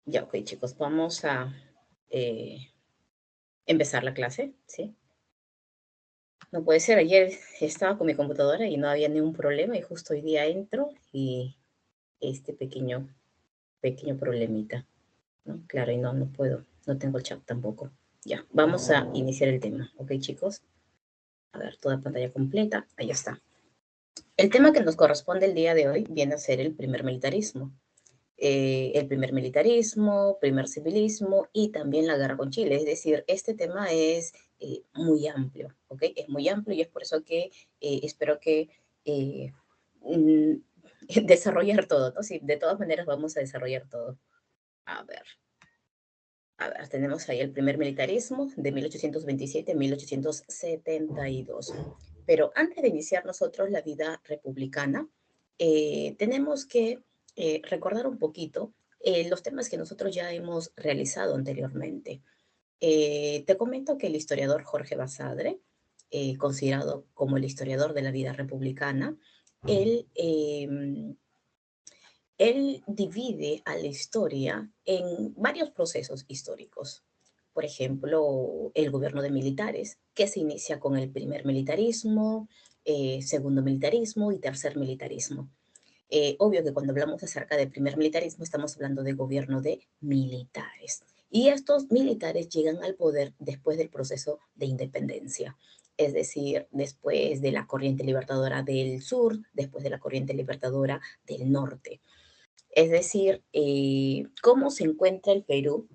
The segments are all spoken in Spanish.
Ya, ok, chicos, vamos a eh, empezar la clase, ¿sí? No puede ser, ayer estaba con mi computadora y no había ningún problema y justo hoy día entro y este pequeño problemita, ¿no? Claro, y no puedo, no tengo el chat tampoco. Ya, vamos a iniciar el tema, ¿ok, chicos? A ver, toda pantalla completa, ahí está. El tema que nos corresponde el día de hoy viene a ser el primer militarismo. El primer militarismo, primer civilismo y también la guerra con Chile. Es decir, este tema es muy amplio, ¿ok? Es muy amplio y es por eso que espero que eh, mm, desarrollar todo, ¿no? Sí, de todas maneras vamos a desarrollar todo. A ver, a ver, tenemos ahí el primer militarismo de 1827 a 1872. Pero antes de iniciar nosotros la vida republicana, tenemos que recordar un poquito los temas que nosotros ya hemos realizado anteriormente. Te comento que el historiador Jorge Basadre, considerado como el historiador de la vida republicana, él, él divide a la historia en varios procesos históricos. Por ejemplo, el gobierno de militares, que se inicia con el primer militarismo, segundo militarismo y tercer militarismo. Obvio que cuando hablamos acerca del primer militarismo estamos hablando de gobierno de militares. Y estos militares llegan al poder después del proceso de independencia, es decir, después de la corriente libertadora del sur, después de la corriente libertadora del norte. Es decir, cómo se encuentra el Perú,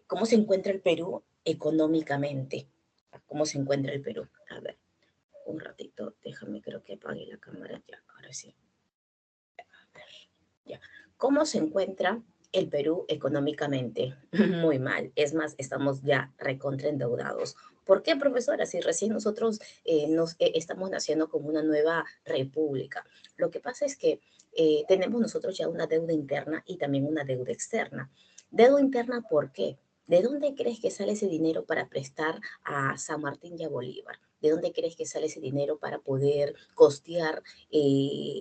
cómo se encuentra el Perú económicamente, cómo se encuentra el Perú. A ver, un ratito, déjame, creo que apague la cámara, ya, ahora sí. Ya. ¿Cómo se encuentra el Perú económicamente? Muy mal. Es más, estamos ya recontra endeudados. ¿Por qué, profesora? Si recién nosotros estamos naciendo como una nueva república. Lo que pasa es que tenemos nosotros ya una deuda interna y también una deuda externa. Deuda interna, ¿por qué? ¿De dónde crees que sale ese dinero para prestar a San Martín y a Bolívar? ¿De dónde crees que sale ese dinero para poder costear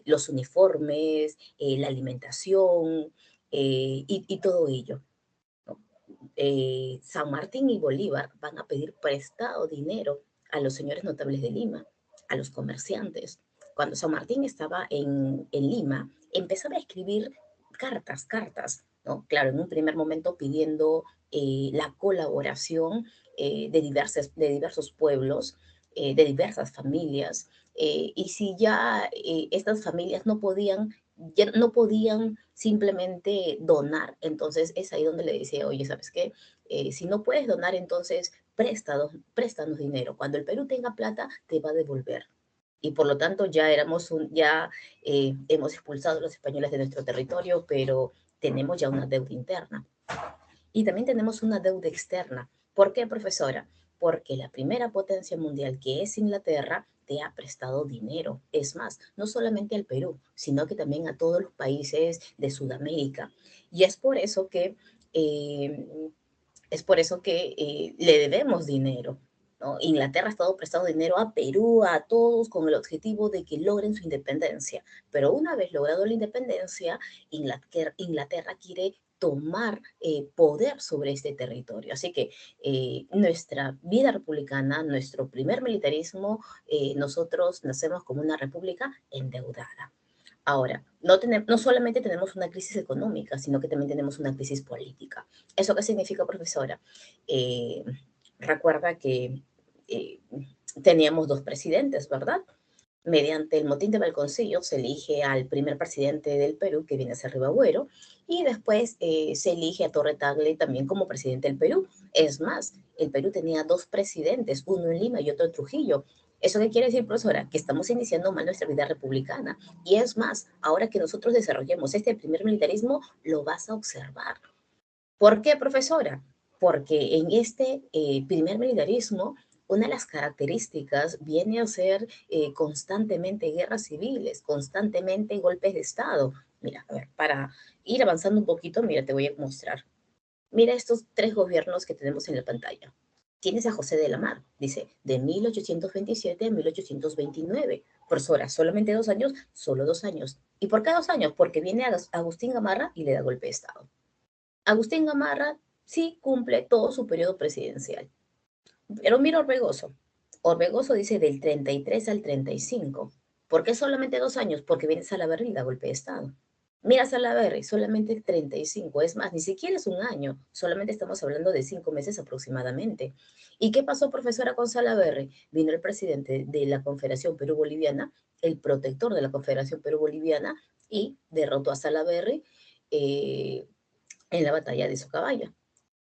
los uniformes, la alimentación y todo ello, ¿no? San Martín y Bolívar van a pedir prestado dinero a los señores notables de Lima, a los comerciantes. Cuando San Martín estaba en Lima, empezaba a escribir cartas, ¿no? Claro, en un primer momento pidiendo la colaboración de diversos pueblos, de diversas familias, y si ya estas familias no podían, ya no podían simplemente donar, entonces es ahí donde le decía, oye, ¿sabes qué? Si no puedes donar, entonces préstanos dinero. Cuando el Perú tenga plata, te va a devolver. Y por lo tanto ya hemos expulsado a los españoles de nuestro territorio, pero tenemos ya una deuda interna. Y también tenemos una deuda externa. ¿Por qué, profesora? Porque la primera potencia mundial, que es Inglaterra, te ha prestado dinero. Es más, no solamente al Perú, sino que también a todos los países de Sudamérica. Y eh, es por eso que le debemos dinero, ¿no? Inglaterra ha estado prestando dinero a Perú, a todos, con el objetivo de que logren su independencia. Pero una vez logrado la independencia, Inglaterra quiere tomar poder sobre este territorio. Así que nuestra vida republicana, nuestro primer militarismo, nosotros nacemos como una república endeudada. Ahora, no solamente tenemos una crisis económica, sino que también tenemos una crisis política. ¿Eso qué significa, profesora? Eh, recuerda que eh, teníamos dos presidentes, ¿verdad? Mediante el motín de Balconcillo se elige al primer presidente del Perú, que viene a ser Ribagüero, y después se elige a Torre Tagle también como presidente del Perú. Es más, el Perú tenía dos presidentes, uno en Lima y otro en Trujillo. ¿Eso qué quiere decir, profesora? Que estamos iniciando mal nuestra vida republicana. Y es más, ahora que nosotros desarrollemos este primer militarismo, lo vas a observar. ¿Por qué, profesora? Porque en este primer militarismo, una de las características viene a ser constantemente guerras civiles, constantemente golpes de Estado. Mira, a ver, para ir avanzando un poquito, mira, te voy a mostrar. Mira estos tres gobiernos que tenemos en la pantalla. Tienes a José de la Mar, dice, de 1827 a 1829. Profesora, solamente 2 años, solo 2 años. ¿Y por qué 2 años? Porque viene Agustín Gamarra y le da golpe de Estado. Agustín Gamarra sí cumple todo su periodo presidencial. Pero mira Orbegoso. Orbegoso dice del 33 al 35. ¿Por qué solamente 2 años? Porque viene Salaverry y da golpe de Estado. Mira Salaverry, solamente 35. Es más, ni siquiera es un año. Solamente estamos hablando de 5 meses aproximadamente. ¿Y qué pasó, profesora, con Salaverry? Vino el presidente de la Confederación Perú-Boliviana, el protector de la Confederación Perú-Boliviana, y derrotó a Salaverry en la batalla de Socabaya.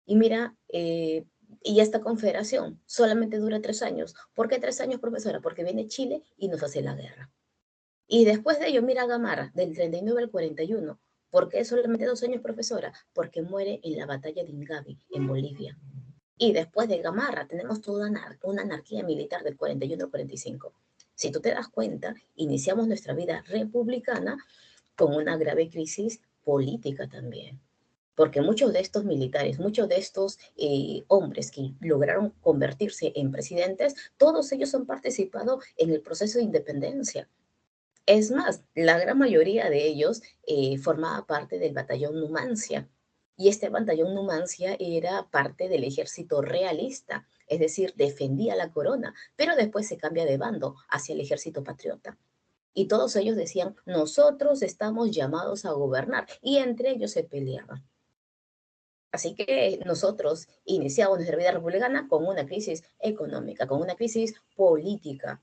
Y mira, y esta confederación solamente dura 3 años. ¿Por qué 3 años, profesora? Porque viene Chile y nos hace la guerra. Y después de ello, mira Gamarra, del 39 al 41. ¿Por qué solamente 2 años, profesora? Porque muere en la batalla de Ingavi, en Bolivia. Y después de Gamarra tenemos toda una anarquía militar del 41 al 45. Si tú te das cuenta, iniciamos nuestra vida republicana con una grave crisis política también, porque muchos de estos militares, muchos de estos hombres que lograron convertirse en presidentes, todos ellos han participado en el proceso de independencia. Es más, la gran mayoría de ellos formaba parte del batallón Numancia. Y este batallón Numancia era parte del ejército realista, es decir, defendía la corona, pero después se cambia de bando hacia el ejército patriota. Y todos ellos decían, nosotros estamos llamados a gobernar, y entre ellos se peleaban. Así que nosotros iniciamos nuestra vida republicana con una crisis económica, con una crisis política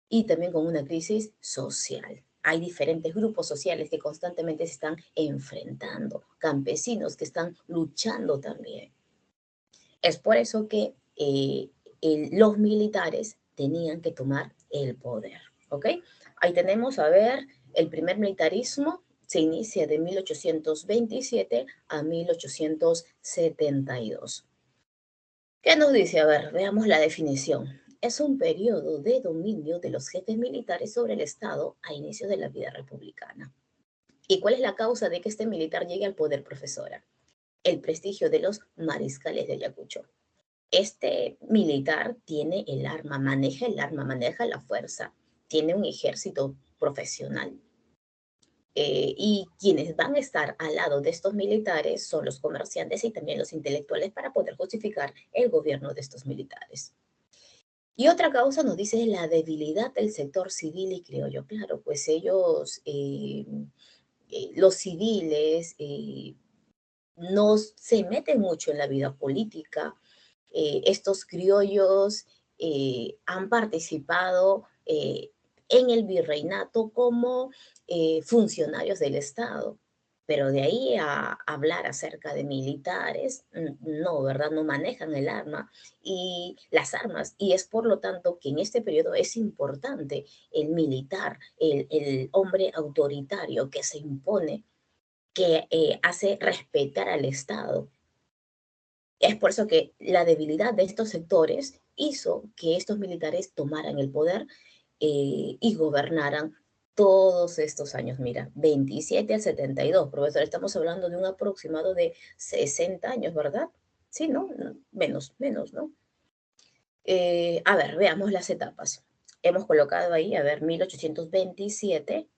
y también con una crisis social. Hay diferentes grupos sociales que constantemente se están enfrentando, campesinos que están luchando también. Es por eso que los militares tenían que tomar el poder, ¿ok? Ahí tenemos, a ver, el primer militarismo se inicia de 1827 a 1872. ¿Qué nos dice? A ver, veamos la definición. Es un periodo de dominio de los jefes militares sobre el Estado a inicio de la vida republicana. ¿Y cuál es la causa de que este militar llegue al poder, profesora? El prestigio de los mariscales de Ayacucho. Este militar tiene el arma, maneja la fuerza, tiene un ejército profesional. Y quienes van a estar al lado de estos militares son los comerciantes y también los intelectuales para poder justificar el gobierno de estos militares. Y otra causa nos dice la debilidad del sector civil y criollo. Claro, pues ellos, los civiles, no se meten mucho en la vida política. Estos criollos han participado en el virreinato como funcionarios del Estado, pero de ahí a hablar acerca de militares, no, ¿verdad? No manejan el arma y las armas, y es por lo tanto que en este periodo es importante el militar, el hombre autoritario que se impone, que hace respetar al Estado. Es por eso que la debilidad de estos sectores hizo que estos militares tomaran el poder y gobernaran todos estos años. Mira, 27 al 72, profesor, estamos hablando de un aproximado de 60 años, ¿verdad? Sí, ¿no? Menos, ¿no? A ver, veamos las etapas. Hemos colocado ahí, a ver, 1827,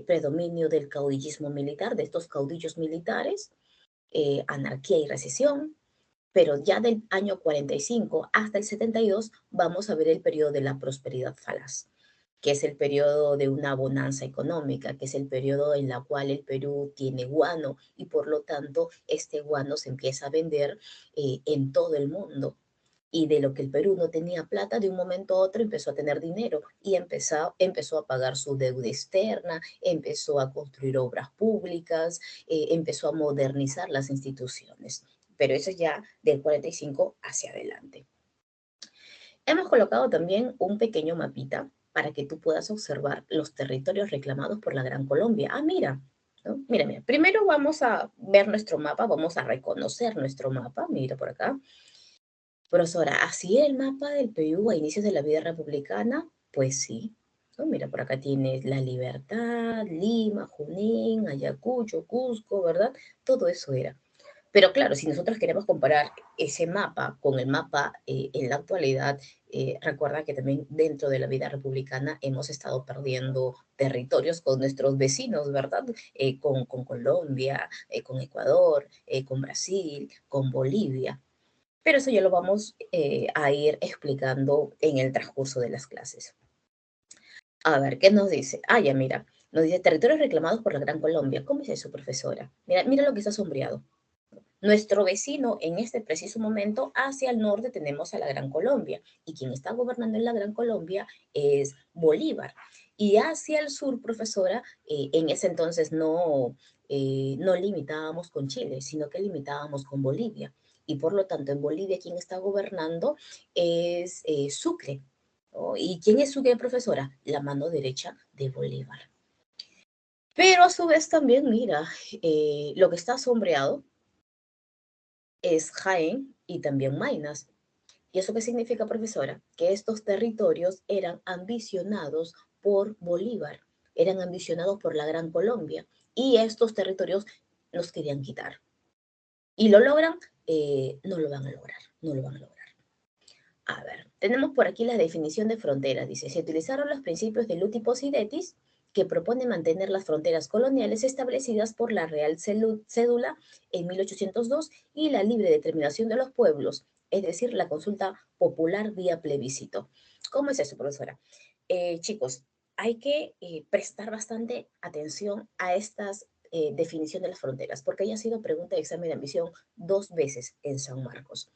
predominio del caudillismo militar, de estos caudillos militares, anarquía y recesión, pero ya del año 45 hasta el 72 vamos a ver el periodo de la prosperidad falaz, que es el periodo de una bonanza económica, que es el periodo en la cual el Perú tiene guano y por lo tanto este guano se empieza a vender en todo el mundo. Y de lo que el Perú no tenía plata, de un momento a otro empezó a tener dinero y empezó a pagar su deuda externa, empezó a construir obras públicas, empezó a modernizar las instituciones. Pero eso es ya del 45 hacia adelante. Hemos colocado también un pequeño mapita para que tú puedas observar los territorios reclamados por la Gran Colombia. Ah, mira, ¿no? Mira. Primero vamos a ver nuestro mapa, vamos a reconocer nuestro mapa. Mira por acá. Profesora, ¿así el mapa del Perú a inicios de la vida republicana? Pues sí. ¿No? Mira, por acá tienes La Libertad, Lima, Junín, Ayacucho, Cusco, ¿verdad? Todo eso era. Pero claro, si nosotros queremos comparar ese mapa con el mapa en la actualidad, recuerda que también dentro de la vida republicana hemos estado perdiendo territorios con nuestros vecinos, ¿verdad? Con Colombia, con Ecuador, con Brasil, con Bolivia. Pero eso ya lo vamos a ir explicando en el transcurso de las clases. A ver, ¿qué nos dice? Ah, ya, mira. Nos dice territorios reclamados por la Gran Colombia. ¿Cómo es eso, profesora? Mira, mira lo que está sombreado. Nuestro vecino en este preciso momento, hacia el norte tenemos a la Gran Colombia y quien está gobernando en la Gran Colombia es Bolívar. Y hacia el sur, profesora, en ese entonces no limitábamos con Chile, sino que limitábamos con Bolivia. Y por lo tanto, en Bolivia quien está gobernando es Sucre. ¿No? ¿Y quién es Sucre, profesora? La mano derecha de Bolívar. Pero a su vez también, mira, lo que está sombreado es Jaén y también Maynas. ¿Y eso qué significa, profesora? Que estos territorios eran ambicionados por Bolívar, eran ambicionados por la Gran Colombia y estos territorios los querían quitar. ¿Y lo logran? No lo van a lograr, no lo van a lograr. A ver, tenemos por aquí la definición de fronteras. Dice, se utilizaron los principios de Luti Posidetis, que propone mantener las fronteras coloniales establecidas por la Real Cédula en 1802 y la libre determinación de los pueblos, es decir, la consulta popular vía plebiscito. ¿Cómo es eso, profesora? Chicos, hay que prestar bastante atención a estas definición de las fronteras, porque ella ha sido pregunta de examen de admisión 2 veces en San Marcos.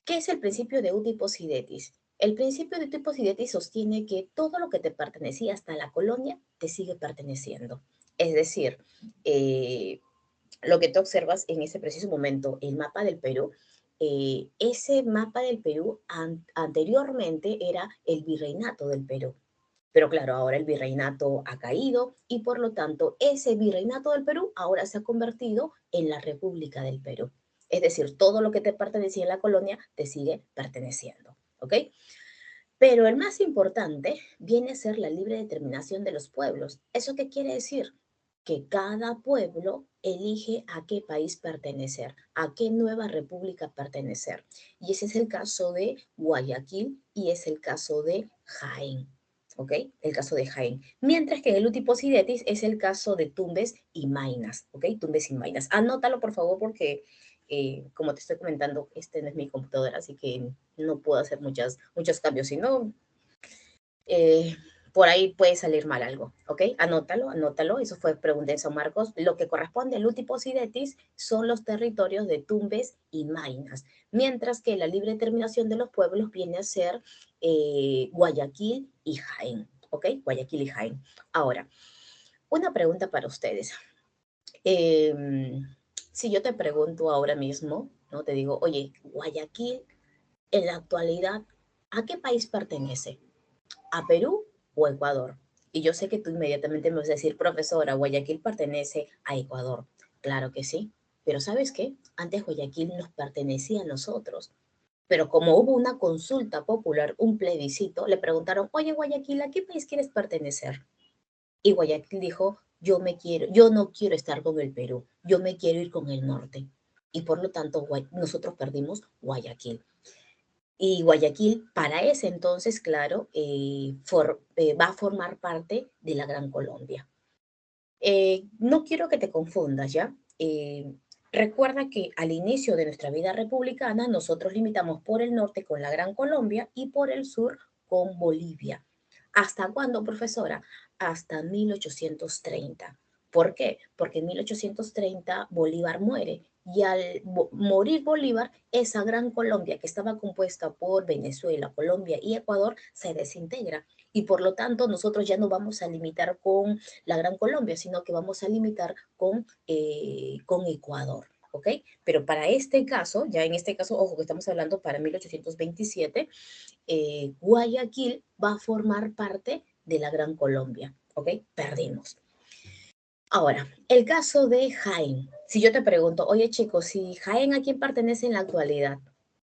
¿Qué es el principio de uti possidetis? El principio de uti possidetis sostiene que todo lo que te pertenecía hasta la colonia te sigue perteneciendo. Es decir, eh, lo que tú observas en ese preciso momento, el mapa del Perú, ese mapa del Perú anteriormente era el virreinato del Perú. Pero claro, ahora el virreinato ha caído y por lo tanto ese virreinato del Perú ahora se ha convertido en la República del Perú. Es decir, todo lo que te pertenecía en la colonia te sigue perteneciendo. ¿Ok? Pero el más importante viene a ser la libre determinación de los pueblos. ¿Eso qué quiere decir? Que cada pueblo elige a qué país pertenecer, a qué nueva república pertenecer. Y ese es el caso de Guayaquil y es el caso de Jaén. ¿Ok? El caso de Jaén. Mientras que en el Utiposidetis es el caso de Tumbes y Maynas. ¿Ok? Tumbes y Maynas. Anótalo, por favor, porque como te estoy comentando, este no es mi computadora, así que no puedo hacer muchos cambios. Si no, eh, por ahí puede salir mal algo, ¿ok? Anótalo, anótalo. Eso fue pregunta en San Marcos. Lo que corresponde al Utiposidetis son los territorios de Tumbes y Maynas, mientras que la libre determinación de los pueblos viene a ser Guayaquil y Jaén, ¿ok? Guayaquil y Jaén. Ahora, una pregunta para ustedes. Eh, si yo te pregunto ahora mismo, ¿no? Te digo, oye, Guayaquil en la actualidad, ¿a qué país pertenece? ¿A Perú o Ecuador? Y yo sé que tú inmediatamente me vas a decir, profesora, Guayaquil pertenece a Ecuador. Claro que sí, pero ¿sabes qué? Antes Guayaquil nos pertenecía a nosotros. Pero como hubo una consulta popular, un plebiscito, le preguntaron, oye, Guayaquil, ¿a qué país quieres pertenecer? Y Guayaquil dijo, yo no quiero estar con el Perú, yo me quiero ir con el norte. Y por lo tanto, nosotros perdimos Guayaquil. Y Guayaquil, para ese entonces, claro, va a formar parte de la Gran Colombia. No quiero que te confundas, ¿ya? Recuerda que al inicio de nuestra vida republicana, nosotros limitamos por el norte con la Gran Colombia y por el sur con Bolivia. ¿Hasta cuándo, profesora? Hasta 1830. ¿Por qué? Porque en 1830 Bolívar muere y al morir Bolívar, esa Gran Colombia que estaba compuesta por Venezuela, Colombia y Ecuador se desintegra y por lo tanto nosotros ya no vamos a limitar con la Gran Colombia, sino que vamos a limitar con Ecuador. ¿Ok? Pero para este caso, ya en este caso, ojo que estamos hablando para 1827, Guayaquil va a formar parte de la Gran Colombia. ¿Ok? Perdimos. Ahora, el caso de Jaén. Si yo te pregunto, oye chicos, si Jaén a quién pertenece en la actualidad,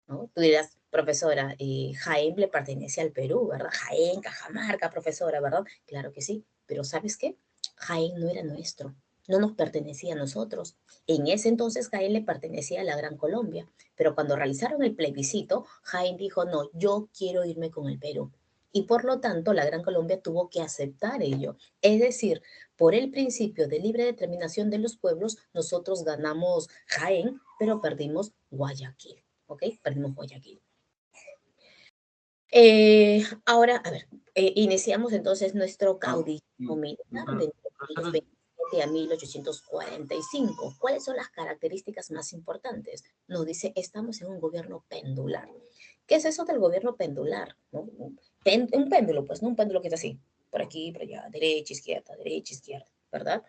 ¿no? Tú dirás, profesora, Jaén le pertenece al Perú, ¿verdad? Jaén, Cajamarca, profesora, ¿verdad? Claro que sí, pero ¿sabes qué? Jaén no era nuestro. no nos pertenecía a nosotros. En ese entonces Jaén le pertenecía a la Gran Colombia, pero cuando realizaron el plebiscito, Jaén dijo, no, yo quiero irme con el Perú. Y por lo tanto, la Gran Colombia tuvo que aceptar ello. Es decir, por el principio de libre determinación de los pueblos, nosotros ganamos Jaén, pero perdimos Guayaquil. ¿Ok? Perdimos Guayaquil. Ahora, a ver, iniciamos entonces nuestro caudillismo militar de 1827 a 1845. ¿Cuáles son las características más importantes? Nos dice, estamos en un gobierno pendular. ¿Qué es eso del gobierno pendular? ¿No? Un péndulo, pues, no un péndulo que es así, por aquí, por allá, derecha, izquierda, ¿verdad?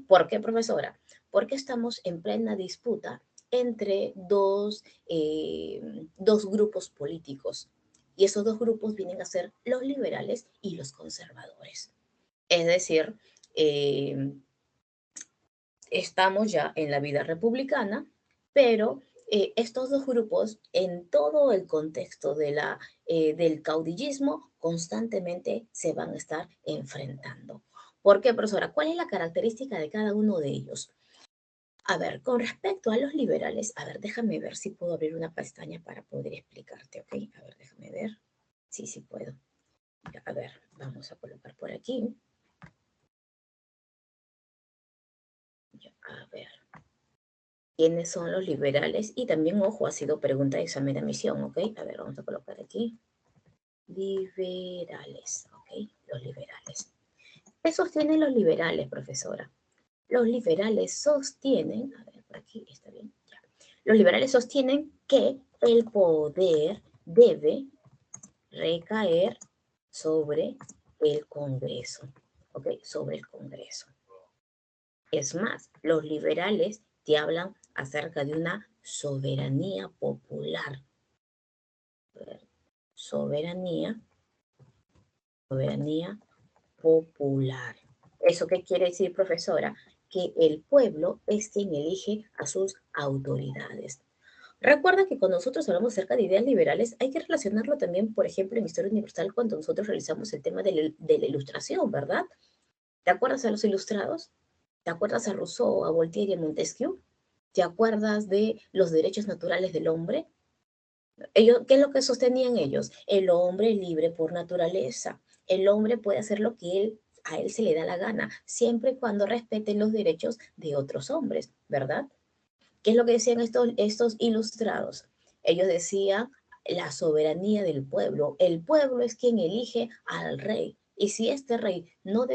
¿Por qué, profesora? Porque estamos en plena disputa entre dos grupos políticos y esos dos grupos vienen a ser los liberales y los conservadores. Es decir, eh, estamos ya en la vida republicana, pero estos dos grupos, en todo el contexto del caudillismo, constantemente se van a estar enfrentando. ¿Por qué, profesora? ¿Cuál es la característica de cada uno de ellos? A ver, con respecto a los liberales, a ver, déjame ver si puedo abrir una pestaña para poder explicarte, ¿ok? A ver, déjame ver. Sí, sí puedo. A ver, vamos a colocar por aquí. A ver, ¿quiénes son los liberales? Y también, ojo, ha sido pregunta de examen de admisión, ¿ok? A ver, vamos a colocar aquí. Liberales, ¿ok? Los liberales. ¿Qué sostienen los liberales, profesora? Los liberales sostienen, a ver, por aquí está bien, ya. Los liberales sostienen que el poder debe recaer sobre el Congreso, ¿ok? Sobre el Congreso. Es más, los liberales te hablan acerca de una soberanía popular. Soberanía, soberanía popular. ¿Eso qué quiere decir, profesora? Que el pueblo es quien elige a sus autoridades. Recuerda que cuando nosotros hablamos acerca de ideas liberales, hay que relacionarlo también, por ejemplo, en Historia Universal, cuando nosotros realizamos el tema de la ilustración, ¿verdad? ¿Te acuerdas a los ilustrados? ¿Te acuerdas a Rousseau, a Voltaire y a Montesquieu? ¿Te acuerdas de los derechos naturales del hombre? Ellos, ¿qué es lo que sostenían ellos? El hombre es libre por naturaleza. El hombre puede hacer lo que a él se le da la gana, siempre y cuando respete los derechos de otros hombres, ¿verdad? ¿Qué es lo que decían estos ilustrados? Ellos decían la soberanía del pueblo. El pueblo es quien elige al rey. Y si este rey no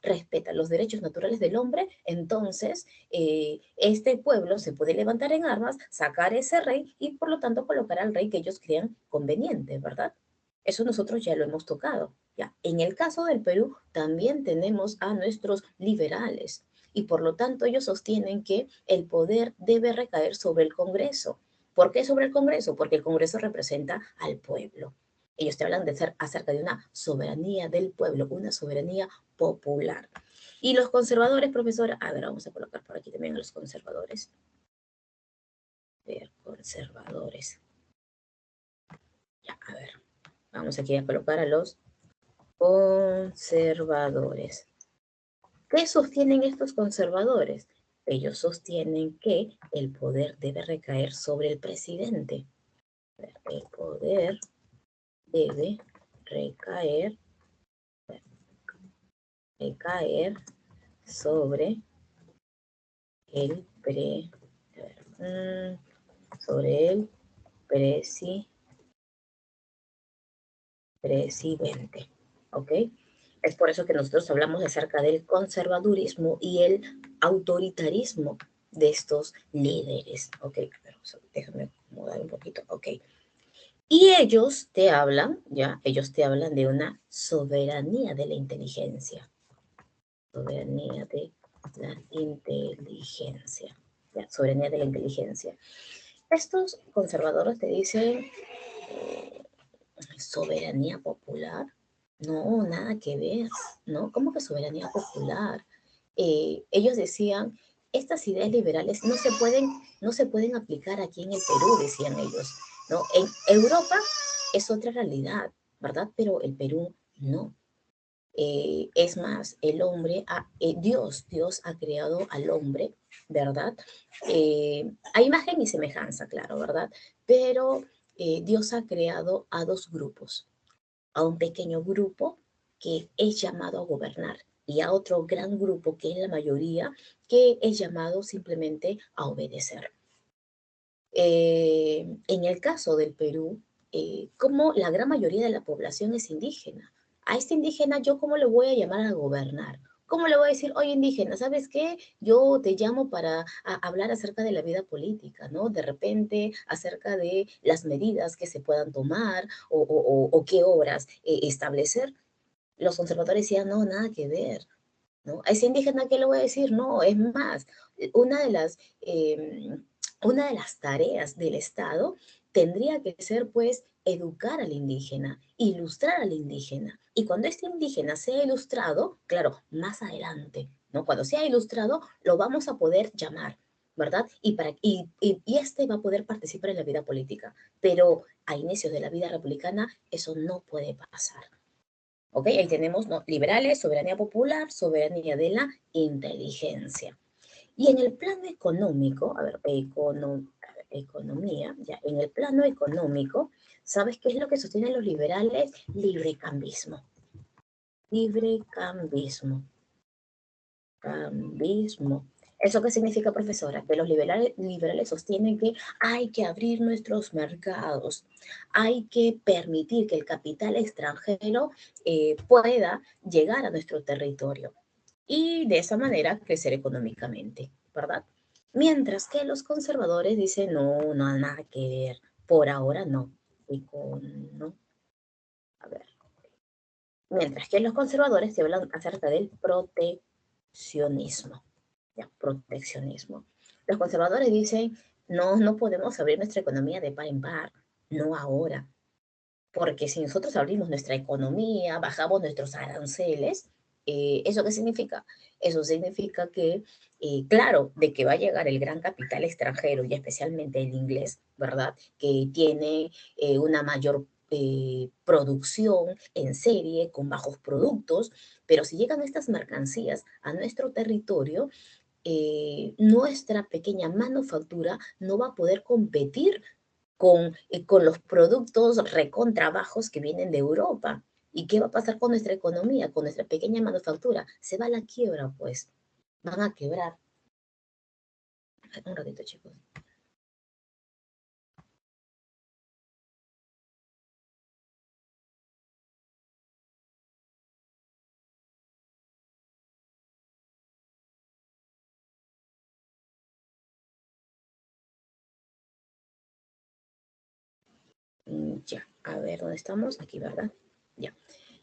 respeta los derechos naturales del hombre, entonces este pueblo se puede levantar en armas, sacar ese rey y por lo tanto colocar al rey que ellos crean conveniente, ¿verdad? Eso nosotros ya lo hemos tocado. Ya. En el caso del Perú también tenemos a nuestros liberales y por lo tanto ellos sostienen que el poder debe recaer sobre el Congreso. ¿Por qué sobre el Congreso? Porque el Congreso representa al pueblo. Ellos te hablan de ser acerca de una soberanía del pueblo, una soberanía popular. Y los conservadores, profesora, a ver, vamos a colocar por aquí también a los conservadores. A ver, conservadores. Ya, a ver, vamos aquí a colocar a los conservadores. ¿Qué sostienen estos conservadores? Ellos sostienen que el poder debe recaer sobre el presidente. El poder debe recaer, recaer sobre el sobre el presidente. ¿Ok? Es por eso que nosotros hablamos acerca del conservadurismo y el autoritarismo de estos líderes. ¿Ok? Pero, déjame acomodar un poquito. ¿Ok? Y ellos te hablan, ya, ellos te hablan de una soberanía de la inteligencia. Soberanía de la inteligencia. Ya, soberanía de la inteligencia. Estos conservadores te dicen soberanía popular. No, nada que ver, ¿no? ¿Cómo que soberanía popular? Ellos decían, estas ideas liberales no se pueden aplicar aquí en el Perú, decían ellos, ¿no? En Europa es otra realidad, ¿verdad? Pero el Perú no. Es más, Dios ha creado al hombre, ¿verdad? A imagen y semejanza, claro, ¿verdad? Pero Dios ha creado a dos grupos, a un pequeño grupo que es llamado a gobernar y a otro gran grupo que es la mayoría que es llamado simplemente a obedecer. En el caso del Perú, como la gran mayoría de la población es indígena, a este indígena yo cómo le voy a llamar a gobernar. ¿Cómo le voy a decir, oye indígena, ¿sabes qué? Yo te llamo para hablar acerca de la vida política, ¿no? De repente, acerca de las medidas que se puedan tomar o qué obras establecer. Los conservadores decían, no, nada que ver, ¿no? A ese indígena, ¿qué le voy a decir? No, es más, una de las, una de las tareas del Estado tendría que ser, pues, educar al indígena, ilustrar al indígena. Y cuando este indígena sea ilustrado, claro, más adelante, ¿no? Cuando sea ilustrado, lo vamos a poder llamar, ¿verdad? Y este va a poder participar en la vida política. Pero a inicios de la vida republicana, eso no puede pasar. ¿Ok? Ahí tenemos, ¿no? Liberales, soberanía popular, soberanía de la inteligencia. Y en el plano económico, a ver, economía, ya, en el plano económico, ¿sabes qué es lo que sostienen los liberales? Librecambismo. Librecambismo. Cambismo. ¿Eso qué significa, profesora? Que los liberales sostienen que hay que abrir nuestros mercados, hay que permitir que el capital extranjero pueda llegar a nuestro territorio y de esa manera crecer económicamente, ¿verdad? Mientras que los conservadores dicen, no, no, nada que ver, por ahora no. No, a ver. Mientras que los conservadores te hablan acerca del proteccionismo. Ya, proteccionismo. Los conservadores dicen, no, no podemos abrir nuestra economía de par en par, no ahora, porque si nosotros abrimos nuestra economía, bajamos nuestros aranceles, ¿eso qué significa? Eso significa que, claro, de que va a llegar el gran capital extranjero y especialmente el inglés, ¿verdad? Que tiene una mayor producción en serie con bajos productos, pero si llegan estas mercancías a nuestro territorio, nuestra pequeña manufactura no va a poder competir con los productos recontrabajos que vienen de Europa. ¿Y qué va a pasar con nuestra economía, con nuestra pequeña manufactura? Se va a la quiebra, pues. Van a quebrar. Un ratito, chicos. Ya, a ver, ¿dónde estamos? Aquí, ¿verdad? Ya.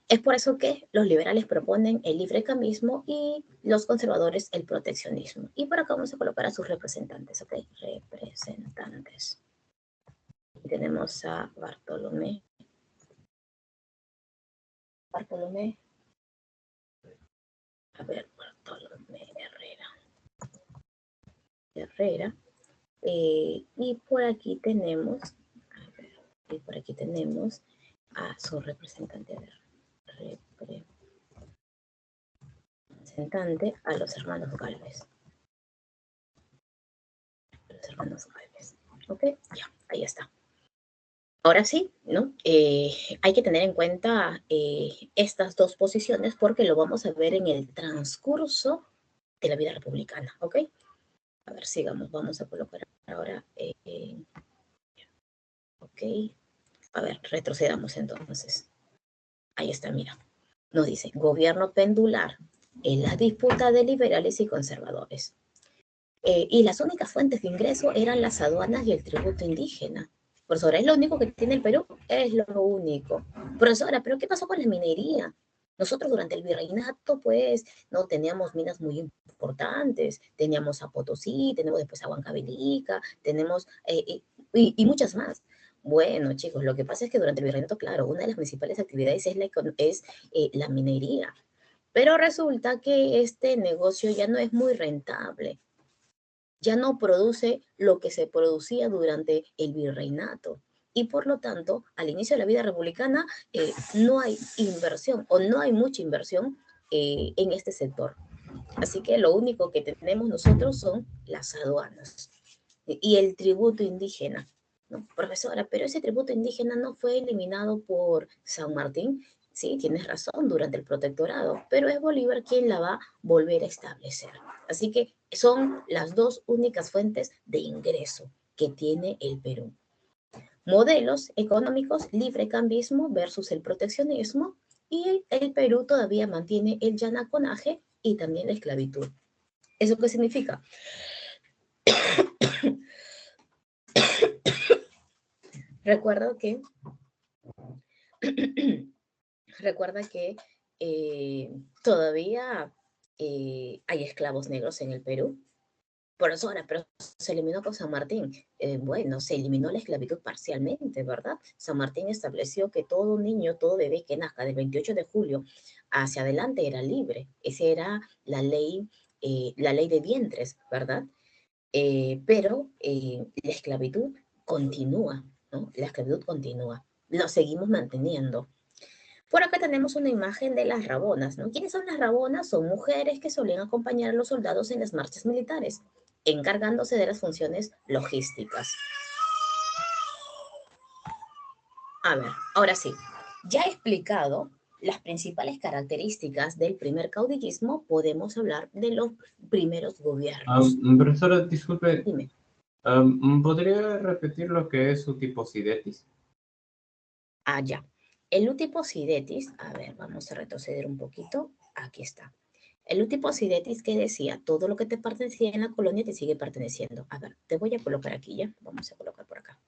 Es por eso que los liberales proponen el librecambismo y los conservadores el proteccionismo. Y por acá vamos a colocar a sus representantes, ¿ok? Representantes. Y tenemos a Bartolomé. Bartolomé. A ver, Bartolomé Herrera. Herrera. Y por aquí tenemos, a ver, y por aquí tenemos a su representante, a ver, representante a los hermanos Galvez. Los hermanos Galvez. Ok, ya, ahí está. Ahora sí, ¿no? Hay que tener en cuenta estas dos posiciones porque lo vamos a ver en el transcurso de la vida republicana, ¿ok? A ver, sigamos, vamos a colocar ahora, ok, a ver, retrocedamos entonces. Ahí está, mira. Nos dice, gobierno pendular en la disputa de liberales y conservadores. Y las únicas fuentes de ingreso eran las aduanas y el tributo indígena. Profesora, ¿es lo único que tiene el Perú? Es lo único. Profesora, ¿pero qué pasó con la minería? Nosotros durante el virreinato, pues, no teníamos minas muy importantes. Teníamos a Potosí, tenemos después a Huancavelica, tenemos, y muchas más. Bueno, chicos, lo que pasa es que durante el virreinato, claro, una de las principales actividades es la minería. Pero resulta que este negocio ya no es muy rentable, ya no produce lo que se producía durante el virreinato. y por lo tanto, al inicio de la vida republicana, no hay inversión o no hay mucha inversión en este sector. Así que lo único que tenemos nosotros son las aduanas y el tributo indígena. ¿No? Profesora, pero ese tributo indígena no fue eliminado por San Martín. Sí, tienes razón, durante el protectorado, pero es Bolívar quien la va a volver a establecer. Así que son las dos únicas fuentes de ingreso que tiene el Perú. Modelos económicos, librecambismo versus el proteccionismo, y el Perú todavía mantiene el yanaconaje y también la esclavitud. ¿Eso qué significa? Recuerda que Recuerda que todavía hay esclavos negros en el Perú. Por eso ahora, pero se eliminó con San Martín. Bueno, se eliminó la esclavitud parcialmente, ¿verdad? San Martín estableció que todo niño, todo bebé que nazca del 28 de julio hacia adelante era libre. Esa era la ley de vientres, ¿verdad? Pero la esclavitud continúa, ¿no? La esclavitud continúa. Lo seguimos manteniendo. Por acá tenemos una imagen de las rabonas, ¿no? ¿Quiénes son las rabonas? Son mujeres que solían acompañar a los soldados en las marchas militares, encargándose de las funciones logísticas. A ver, ahora sí, ya he explicado las principales características del primer caudillismo, podemos hablar de los primeros gobiernos. Profesora, disculpe, Dime. ¿podría repetir lo que es Utiposidetis? Ah, ya. El Utiposidetis, a ver, vamos a retroceder un poquito. Aquí está. El Utiposidetis que decía, todo lo que te pertenecía en la colonia te sigue perteneciendo. A ver, te voy a colocar aquí ya. Vamos a colocar por acá.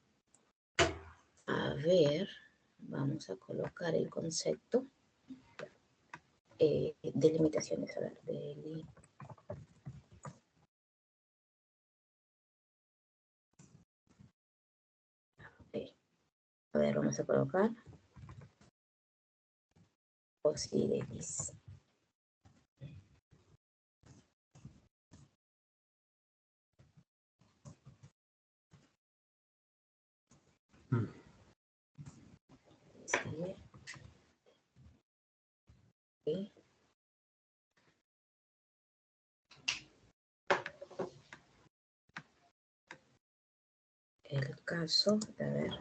A ver, vamos a colocar el concepto de limitaciones. A ver, a ver, vamos a colocar Posidetis. Sí. Sí. El caso, a ver.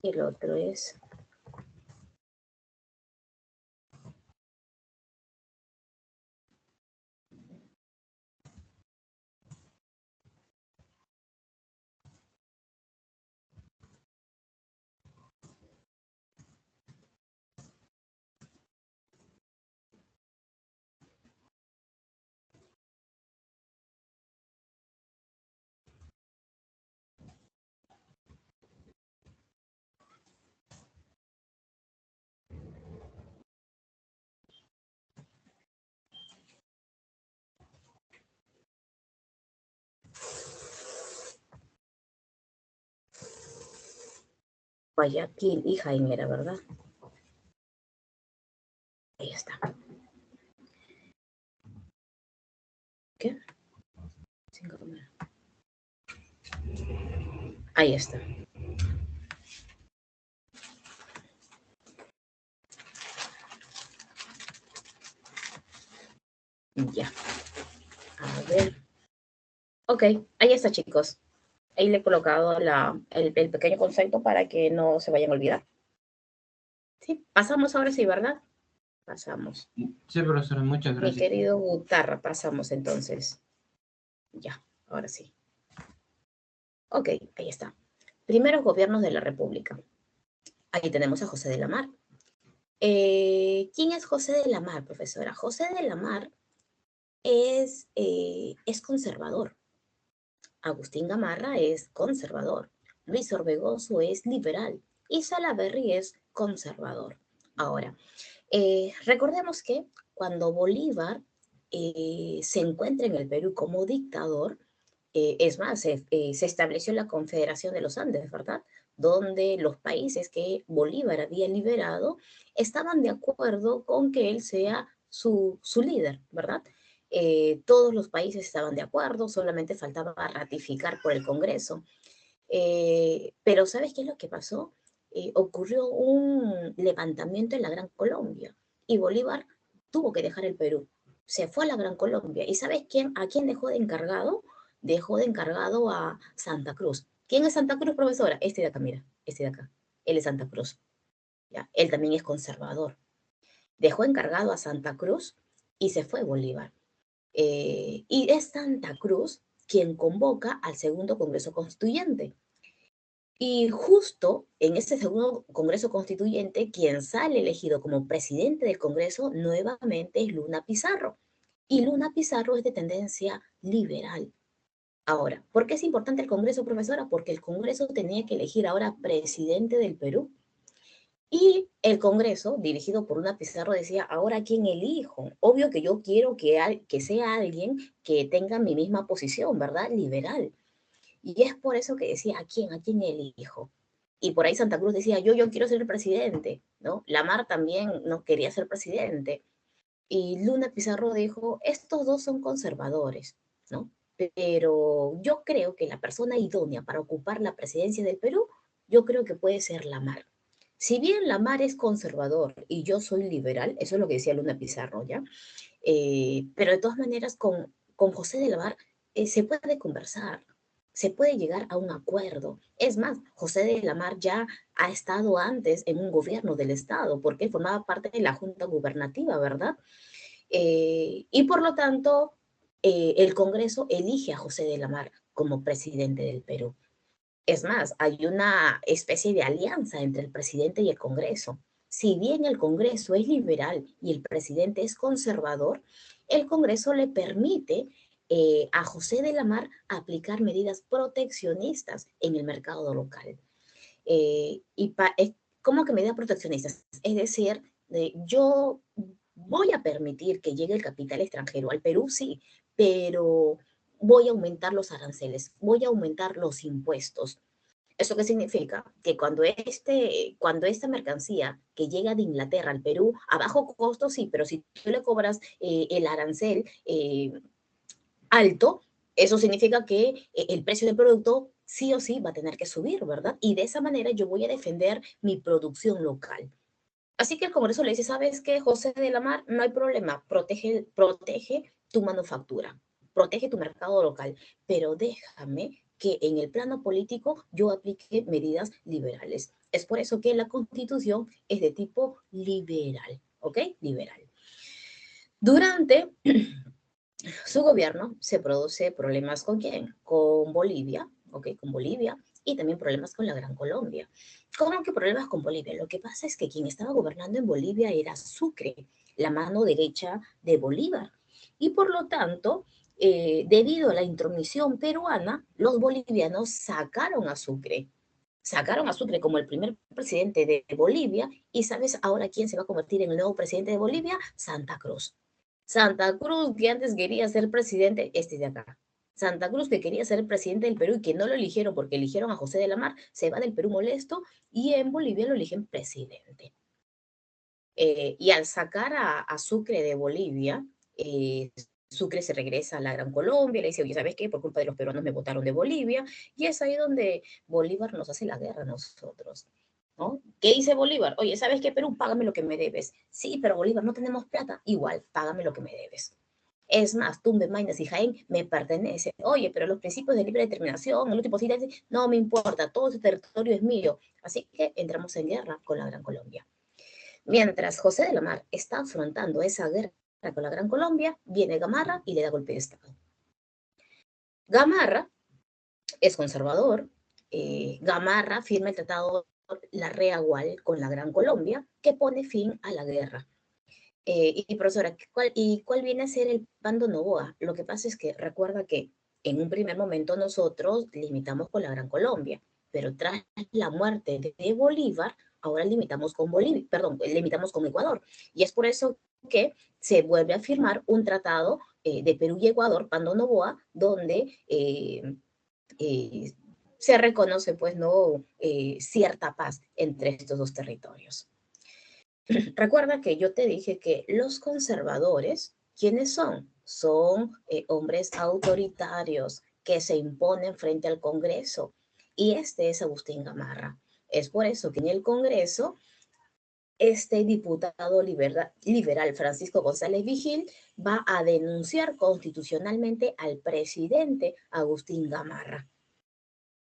Y el otro es Guayaquil y Jaimera, ¿verdad? Ahí está. ¿Qué? Ahí está. Ya. A ver. Ok, ahí está, chicos. Ahí le he colocado el pequeño concepto para que no se vayan a olvidar. Sí, pasamos ahora sí, ¿verdad? Pasamos. Sí, profesora, muchas Mi gracias. querido Gutarra, pasamos entonces. Ya, ahora sí. Ok, ahí está. Primeros gobiernos de la República. Ahí tenemos a José de la Mar. ¿Quién es José de la Mar, profesora? José de la Mar es conservador. Agustín Gamarra es conservador. Luis Orbegoso es liberal. Y Salaverry es conservador. Ahora, recordemos que cuando Bolívar se encuentra en el Perú como dictador, es más, se estableció la Confederación de los Andes, ¿verdad? Donde los países que Bolívar había liberado estaban de acuerdo con que él sea su líder, ¿verdad? Todos los países estaban de acuerdo, solamente faltaba ratificar por el Congreso. Pero ¿sabes qué es lo que pasó? Ocurrió un levantamiento en la Gran Colombia y Bolívar tuvo que dejar el Perú. Se fue a la Gran Colombia. ¿Y sabes a quién dejó de encargado? Dejó de encargado a Santa Cruz. ¿Quién es Santa Cruz, profesora? Este de acá, mira, este de acá. Él es Santa Cruz. ¿Ya? Él también es conservador. Dejó encargado a Santa Cruz y se fue Bolívar. Y es Santa Cruz quien convoca al segundo Congreso Constituyente. Y justo en ese segundo Congreso Constituyente, quien sale elegido como presidente del Congreso nuevamente es Luna Pizarro. Y Luna Pizarro es de tendencia liberal. Ahora, ¿por qué es importante el Congreso, profesora? Porque el Congreso tenía que elegir ahora presidente del Perú. Y el Congreso, dirigido por una Pizarro, decía, ahora ¿quién elijo? Obvio que yo quiero que sea alguien que tenga mi misma posición, ¿verdad? Liberal. Y es por eso que decía, ¿a quién elijo? Y por ahí Santa Cruz decía, yo quiero ser el presidente, ¿no? Lamar también no quería ser presidente. Y Luna Pizarro dijo, estos dos son conservadores, ¿no? Pero yo creo que la persona idónea para ocupar la presidencia del Perú, yo creo que puede ser Lamar. Si bien Lamar es conservador y yo soy liberal, eso es lo que decía Luna Pizarro, ¿ya? Pero de todas maneras, con José de Lamar se puede conversar, se puede llegar a un acuerdo. Es más, José de Lamar ya ha estado antes en un gobierno del Estado, porque él formaba parte de la Junta Gubernativa, ¿verdad? Y por lo tanto, el Congreso elige a José de Lamar como presidente del Perú. Es más, hay una especie de alianza entre el presidente y el Congreso. Si bien el Congreso es liberal y el presidente es conservador, el Congreso le permite a José de la Mar aplicar medidas proteccionistas en el mercado local. ¿Cómo que medidas proteccionistas? Es decir, yo voy a permitir que llegue el capital extranjero al Perú, sí, pero voy a aumentar los aranceles, voy a aumentar los impuestos. ¿Eso qué significa? Que cuando esta mercancía que llega de Inglaterra al Perú, a bajo costo, sí, pero si tú le cobras el arancel alto, eso significa que el precio del producto sí o sí va a tener que subir, ¿verdad? Y de esa manera yo voy a defender mi producción local. Así que el Congreso le dice, ¿sabes qué, José de la Mar? No hay problema, protege tu manufactura, protege tu mercado local, pero déjame que en el plano político yo aplique medidas liberales. Es por eso que la Constitución es de tipo liberal, ¿ok? Liberal. Durante su gobierno se produce problemas con quién? Con Bolivia, ¿ok? Con Bolivia y también problemas con la Gran Colombia. ¿Cómo que problemas con Bolivia? Lo que pasa es que quien estaba gobernando en Bolivia era Sucre, la mano derecha de Bolívar. Y por lo tanto, debido a la intromisión peruana, los bolivianos sacaron a Sucre como el primer presidente de Bolivia. ¿Y sabes ahora quién se va a convertir en el nuevo presidente de Bolivia? Santa Cruz. Santa Cruz, que antes quería ser presidente, este de acá. Santa Cruz, que quería ser presidente del Perú y que no lo eligieron porque eligieron a José de la Mar, se va del Perú molesto y en Bolivia lo eligen presidente. Y al sacar a Sucre de Bolivia, Sucre se regresa a la Gran Colombia, le dice, oye, ¿sabes qué? Por culpa de los peruanos me votaron de Bolivia. Y es ahí donde Bolívar nos hace la guerra a nosotros. ¿No? ¿Qué dice Bolívar? Oye, ¿sabes qué, Perú? Págame lo que me debes. Sí, pero Bolívar, no tenemos plata. Igual, págame lo que me debes. Es más, Tumbes, Maynas y Jaén me pertenece. Oye, pero los principios de libre determinación, el último sí, no me importa, todo ese territorio es mío. Así que entramos en guerra con la Gran Colombia. Mientras José de la Mar está afrontando esa guerra con la Gran Colombia, viene Gamarra y le da golpe de Estado. Gamarra es conservador. Gamarra firma el tratado La Reagual con la Gran Colombia, que pone fin a la guerra. Y profesora, ¿cuál viene a ser el bando Noboa? Lo que pasa es que recuerda que en un primer momento nosotros limitamos con la Gran Colombia, pero tras la muerte de Bolívar, ahora limitamos con Bolivia, perdón, limitamos con Ecuador. Y es por eso que se vuelve a firmar un tratado de Perú y Ecuador, bando Noboa, donde eh, se reconoce, pues, no cierta paz entre estos dos territorios. Recuerda que yo te dije que los conservadores, ¿quiénes son? Son hombres autoritarios que se imponen frente al Congreso. Y este es Agustín Gamarra. Es por eso que en el Congreso, este diputado liberal Francisco González Vigil va a denunciar constitucionalmente al presidente Agustín Gamarra.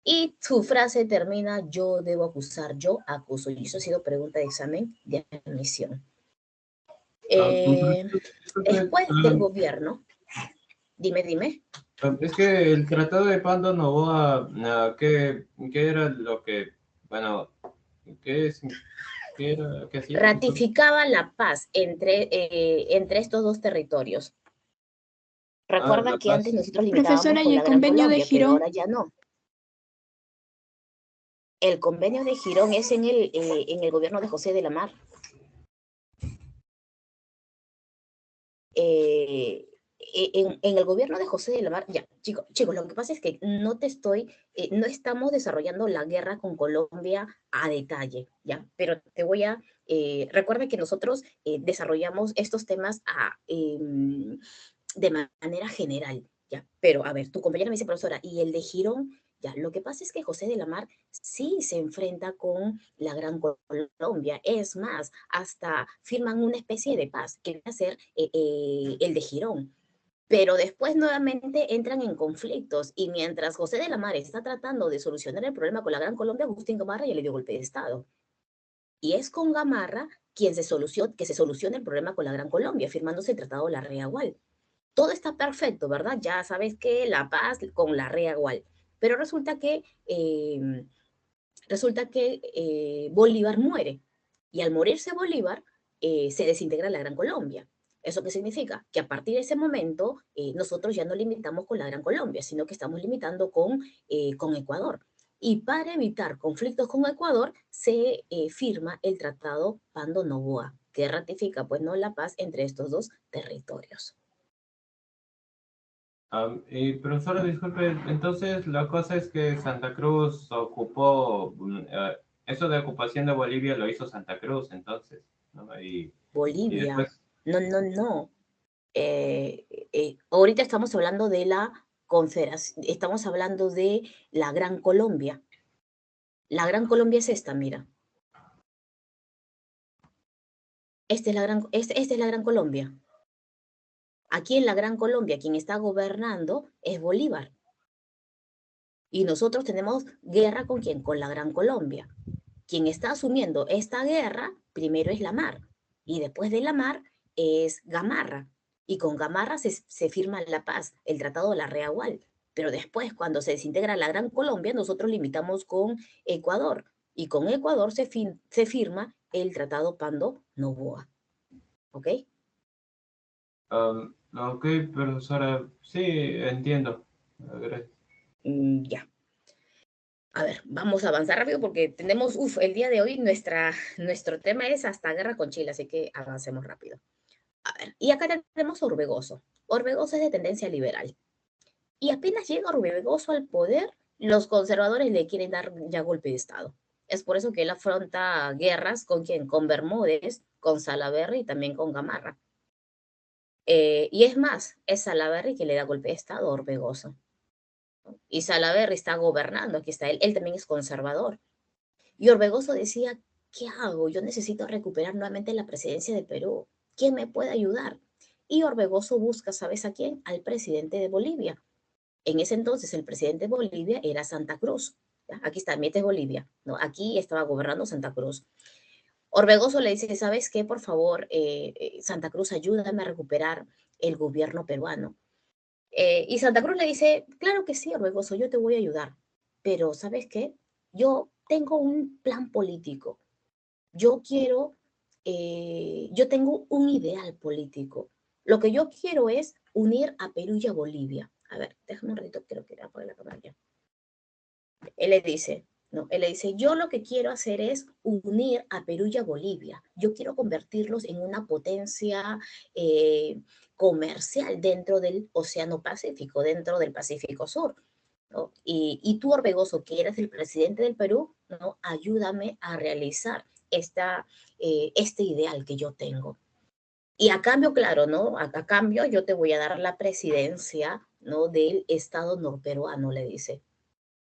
Y su frase termina, yo debo acusar, yo acuso. Y eso ha sido pregunta de examen de admisión. Eh, Disculpe, Después del gobierno, dime. es que el Tratado de Pando Novoa, ¿qué era lo que, bueno, qué es, qué era, qué hacía? Disculpe. Ratificaba la paz entre estos dos territorios. Ah, Recuerda La que antes Paz. nosotros limitábamos Profesora, ¿y con el la Gran convenio de Colombia, pero Girón? ahora ya no. El convenio de Girón es en el gobierno de José de la Mar. En el gobierno de José de la Mar, ya, chicos, lo que pasa es que no estamos desarrollando la guerra con Colombia a detalle, ¿ya? Pero recuerda que nosotros desarrollamos estos temas de manera general, ¿ya? Pero, a ver, tu compañera me dice, profesora, ¿y el de Girón? Ya, lo que pasa es que José de la Mar sí se enfrenta con la Gran Colombia. Es más, hasta firman una especie de paz, que va a ser el de Girón. Pero después nuevamente entran en conflictos y mientras José de la Mar está tratando de solucionar el problema con la Gran Colombia, Agustín Gamarra ya le dio golpe de Estado. Y es con Gamarra que se soluciona el problema con la Gran Colombia, firmándose el Tratado de la Reagual. Todo está perfecto, ¿verdad? Ya sabes que la paz con la Reagual. Pero resulta que Bolívar muere. Y al morirse Bolívar, se desintegra la Gran Colombia. ¿Eso qué significa? Que a partir de ese momento nosotros ya no limitamos con la Gran Colombia, sino que estamos limitando con Ecuador. Y para evitar conflictos con Ecuador, se firma el Tratado Pando Novoa, que ratifica pues, ¿no? la paz entre estos dos territorios. Y profesora, disculpe, entonces la cosa es que Santa Cruz ocupó, eso de ocupación de Bolivia lo hizo Santa Cruz, entonces, ¿no? Y Bolivia, después, no. Ahorita estamos hablando de la Confederación, estamos hablando de la Gran Colombia. La Gran Colombia es esta, mira. Esta es la Gran Colombia. Aquí en la Gran Colombia, quien está gobernando es Bolívar. Y nosotros tenemos guerra con quién? Con la Gran Colombia. Quien está asumiendo esta guerra primero es la Mar. Y después de la Mar es Gamarra. Y con Gamarra se firma la paz, el Tratado de la Reagual. Pero después, cuando se desintegra la Gran Colombia, nosotros limitamos con Ecuador. Y con Ecuador se firma el Tratado Pando Novoa. ¿Ok? ok, profesora, sí, entiendo. Gracias. Ya. A ver, vamos a avanzar rápido porque tenemos, el día de hoy nuestro tema es hasta guerra con Chile, así que avancemos rápido. A ver, y acá tenemos a Orbegoso. Orbegoso es de tendencia liberal. Y apenas llega Orbegoso al poder, los conservadores le quieren dar ya golpe de Estado. Es por eso que él afronta guerras con quién, con Bermúdez, con Salaverry y también con Gamarra. Y es más, es Salaverry que le da golpe de Estado a Orbegoso. Y Salaverry está gobernando, aquí está él también es conservador. Y Orbegoso decía, ¿qué hago? Yo necesito recuperar nuevamente la presidencia de Perú. ¿Quién me puede ayudar? Y Orbegoso busca, ¿sabes a quién? Al presidente de Bolivia. En ese entonces el presidente de Bolivia era Santa Cruz. ¿Ya? Aquí está, este es Bolivia. ¿No? Aquí estaba gobernando Santa Cruz. Orbegoso le dice, ¿sabes qué? Por favor, Santa Cruz, ayúdame a recuperar el gobierno peruano. Y Santa Cruz le dice, claro que sí, Orbegoso, yo te voy a ayudar. Pero, ¿sabes qué? Yo tengo un plan político. Yo tengo un ideal político. Lo que yo quiero es unir a Perú y a Bolivia. A ver, déjame un ratito, creo que era por la cámara ya. Él le dice, no, él le dice, yo lo que quiero hacer es unir a Perú y a Bolivia. Yo quiero convertirlos en una potencia comercial dentro del Océano Pacífico, dentro del Pacífico Sur. ¿No? Y tú, Orbegoso, que eres el presidente del Perú, ¿no? Ayúdame a realizar este ideal que yo tengo. Y a cambio, claro, ¿no? A cambio yo te voy a dar la presidencia, ¿no? Del Estado norperuano, le dice.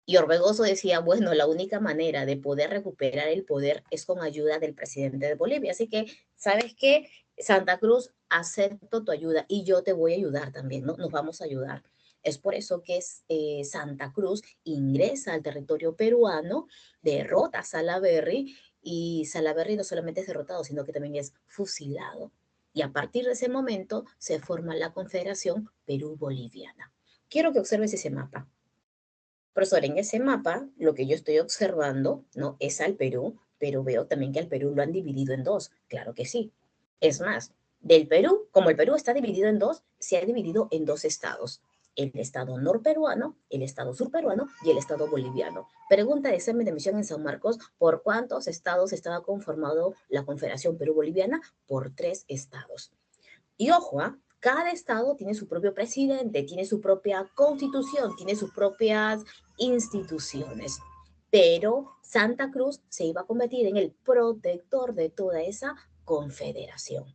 Y Orbegoso decía, bueno, la única manera de poder recuperar el poder es con ayuda del presidente de Bolivia. Así que, ¿sabes qué? Santa Cruz, acepto tu ayuda y yo te voy a ayudar también, ¿no? Nos vamos a ayudar. Es por eso que Santa Cruz ingresa al territorio peruano, derrota a Salaverry y Salaverry no solamente es derrotado, sino que también es fusilado. Y a partir de ese momento se forma la Confederación Perú-Boliviana. Quiero que observes ese mapa. Profesor, en ese mapa, lo que yo estoy observando, ¿no? Es al Perú, pero veo también que al Perú lo han dividido en dos. Claro que sí. Es más, del Perú, como el Perú está dividido en dos, se ha dividido en dos estados. El estado norperuano, el estado surperuano y el estado boliviano. Pregunta de examen de admisión en San Marcos, ¿por cuántos estados estaba conformado la Confederación Perú-Boliviana? Por 3 estados. Y ojo, ¿ah? Cada estado tiene su propio presidente, tiene su propia constitución, tiene sus propias instituciones. Pero Santa Cruz se iba a convertir en el protector de toda esa confederación.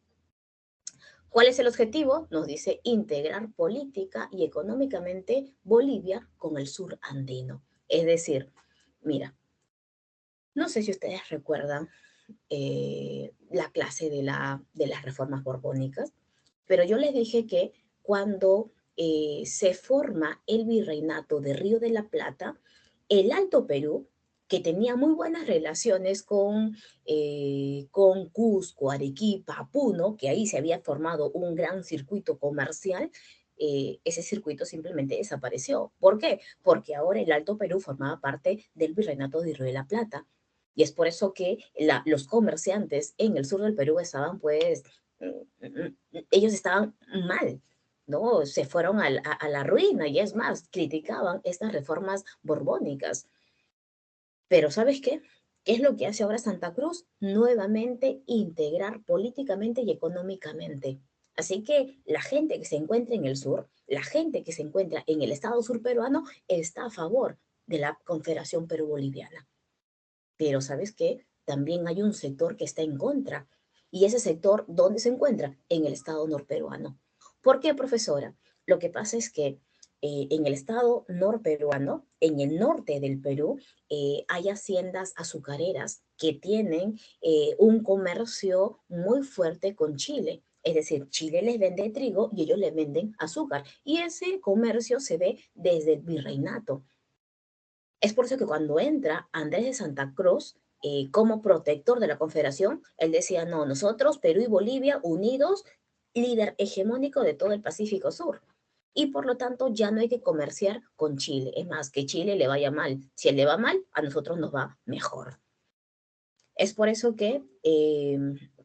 ¿Cuál es el objetivo? Nos dice integrar política y económicamente Bolivia con el sur andino. Es decir, mira, no sé si ustedes recuerdan la clase de las reformas borbónicas, pero yo les dije que cuando se forma el virreinato de Río de la Plata, el Alto Perú, que tenía muy buenas relaciones con Cusco, Arequipa, Puno, que ahí se había formado un gran circuito comercial, ese circuito simplemente desapareció. ¿Por qué? Porque ahora el Alto Perú formaba parte del virreinato de Río de la Plata. Y es por eso que los comerciantes en el sur del Perú estaban, pues, ellos estaban mal, ¿no? Se fueron a la ruina y es más, criticaban estas reformas borbónicas. Pero ¿sabes qué? ¿Qué es lo que hace ahora Santa Cruz? Nuevamente integrar políticamente y económicamente. Así que la gente que se encuentra en el sur, la gente que se encuentra en el estado sur peruano, está a favor de la Confederación Perú-Boliviana. Pero ¿sabes qué? También hay un sector que está en contra. ¿Y ese sector dónde se encuentra? En el estado norperuano. ¿Por qué, profesora? Lo que pasa es que en el estado norperuano, en el norte del Perú, hay haciendas azucareras que tienen un comercio muy fuerte con Chile. Es decir, Chile les vende trigo y ellos les venden azúcar. Y ese comercio se ve desde el virreinato. Es por eso que cuando entra Andrés de Santa Cruz como protector de la Confederación, él decía, no, nosotros, Perú y Bolivia, unidos, líder hegemónico de todo el Pacífico Sur. Y por lo tanto ya no hay que comerciar con Chile. Es más, que Chile le vaya mal. Si él le va mal, a nosotros nos va mejor. Es por eso que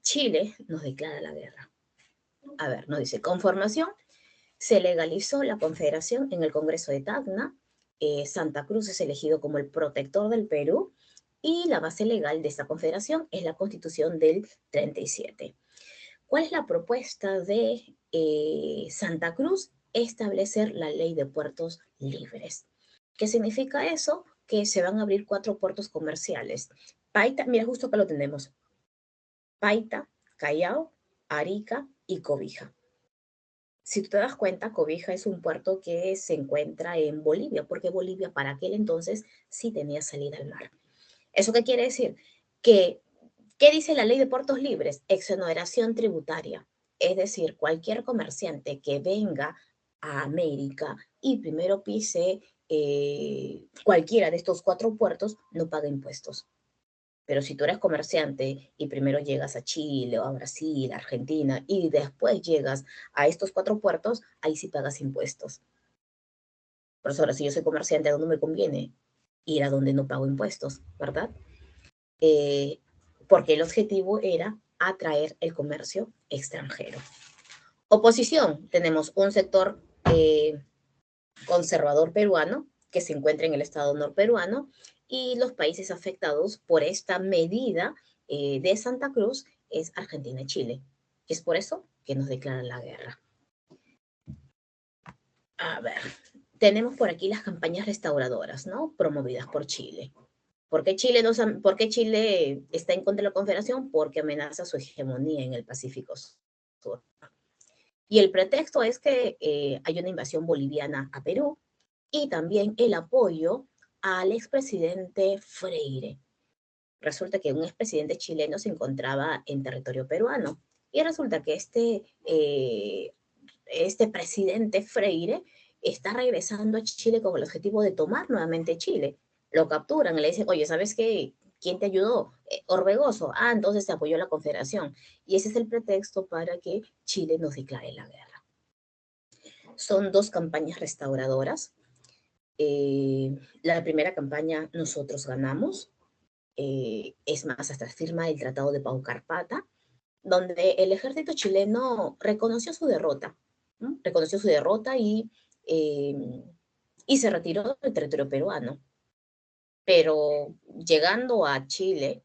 Chile nos declara la guerra. A ver, nos dice, conformación, se legalizó la Confederación en el Congreso de Tacna. Santa Cruz es elegido como el protector del Perú y la base legal de esta confederación es la Constitución del 37. ¿Cuál es la propuesta de Santa Cruz? Establecer la ley de puertos libres. ¿Qué significa eso? Que se van a abrir 4 puertos comerciales. Paita, mira, justo acá lo tenemos. Paita, Callao, Arica y Cobija. Si tú te das cuenta, Cobija es un puerto que se encuentra en Bolivia, porque Bolivia para aquel entonces sí tenía salida al mar. ¿Eso qué quiere decir? Que, ¿qué dice la ley de puertos libres? Exoneración tributaria. Es decir, cualquier comerciante que venga a América y primero pise cualquiera de estos 4 puertos, no paga impuestos. Pero si tú eres comerciante y primero llegas a Chile o a Brasil, a Argentina y después llegas a estos 4 puertos, ahí sí pagas impuestos. Por eso ahora, si yo soy comerciante, ¿a dónde me conviene? Ir a donde no pago impuestos, ¿verdad? Eh, Porque el objetivo era atraer el comercio extranjero. Oposición, tenemos un sector conservador peruano que se encuentra en el estado norperuano y los países afectados por esta medida de Santa Cruz es Argentina y Chile. Es por eso que nos declaran la guerra. A ver, tenemos por aquí las campañas restauradoras, ¿no? Promovidas por Chile. ¿Por qué Chile está en contra de la Confederación? Porque amenaza su hegemonía en el Pacífico Sur. Y el pretexto es que hay una invasión boliviana a Perú y también el apoyo al expresidente Freire. Resulta que un expresidente chileno se encontraba en territorio peruano y resulta que este presidente Freire está regresando a Chile con el objetivo de tomar nuevamente Chile. Lo capturan y le dicen, oye, ¿sabes qué? ¿Quién te ayudó? Orbegoso. Ah, entonces te apoyó la Confederación. Y ese es el pretexto para que Chile nos declare la guerra. Son dos campañas restauradoras. La primera campaña nosotros ganamos. Es más, hasta firma el Tratado de Pau Carpata, donde el ejército chileno reconoció su derrota, ¿no? Reconoció su derrota eh, y se retiró del territorio peruano. Pero llegando a Chile,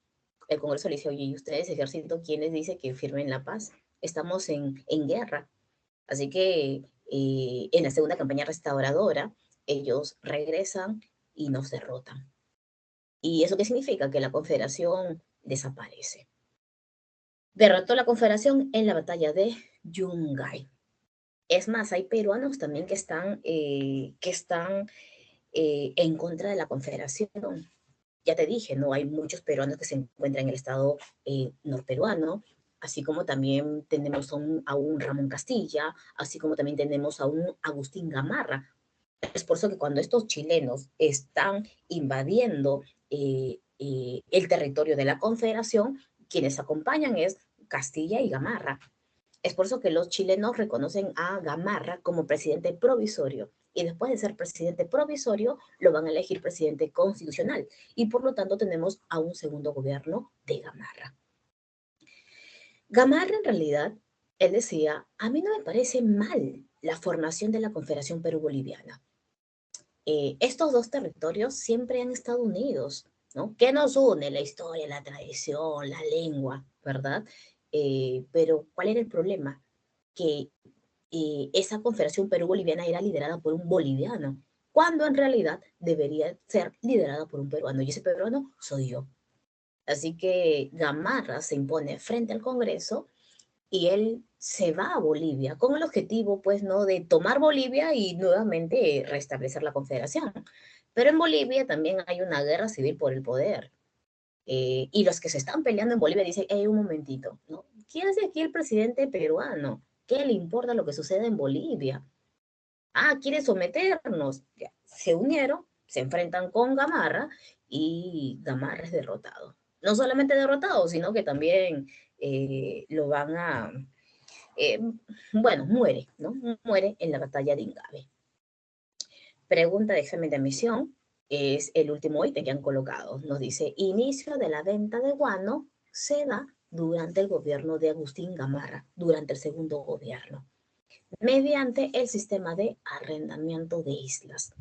el Congreso le dice, oye, ¿y ustedes, ejército, quién les dice que firmen la paz? Estamos en guerra. Así que en la segunda campaña restauradora, ellos regresan y nos derrotan. ¿Y eso qué significa? Que la Confederación desaparece. Derrotó la Confederación en la batalla de Yungay. Es más, hay peruanos también que están en contra de la Confederación. Ya te dije, ¿no? Hay muchos peruanos que se encuentran en el estado norperuano, así como también tenemos a un Ramón Castilla, así como también tenemos a un Agustín Gamarra. Es por eso que cuando estos chilenos están invadiendo el territorio de la Confederación, quienes acompañan es Castilla y Gamarra. Es por eso que los chilenos reconocen a Gamarra como presidente provisorio y después de ser presidente provisorio lo van a elegir presidente constitucional y por lo tanto tenemos a un segundo gobierno de Gamarra. Gamarra en realidad, él decía, a mí no me parece mal la formación de la Confederación Perú-Boliviana. Estos dos territorios siempre han estado unidos, ¿no? ¿Qué nos une? La historia, la tradición, la lengua, ¿verdad? Pero ¿cuál era el problema? Que esa Confederación Perú-Boliviana era liderada por un boliviano, cuando en realidad debería ser liderada por un peruano, y ese peruano soy yo. Así que Gamarra se impone frente al Congreso y él se va a Bolivia con el objetivo, pues, ¿no?, de tomar Bolivia y nuevamente restablecer la Confederación. Pero en Bolivia también hay una guerra civil por el poder. Y los que se están peleando en Bolivia dicen, hey, un momentito, ¿no? ¿Quién es aquí el presidente peruano? ¿Qué le importa lo que sucede en Bolivia? Ah, quiere someternos. Ya, se unieron, se enfrentan con Gamarra y Gamarra es derrotado. No solamente derrotado, sino que también lo van a, eh, bueno, muere, ¿no? Muere en la batalla de Ingabe. Pregunta de examen de admisión, es el último ítem que han colocado. Nos dice, inicio de la venta de guano se da durante el gobierno de Agustín Gamarra, durante el segundo gobierno, mediante el sistema de arrendamiento de islas.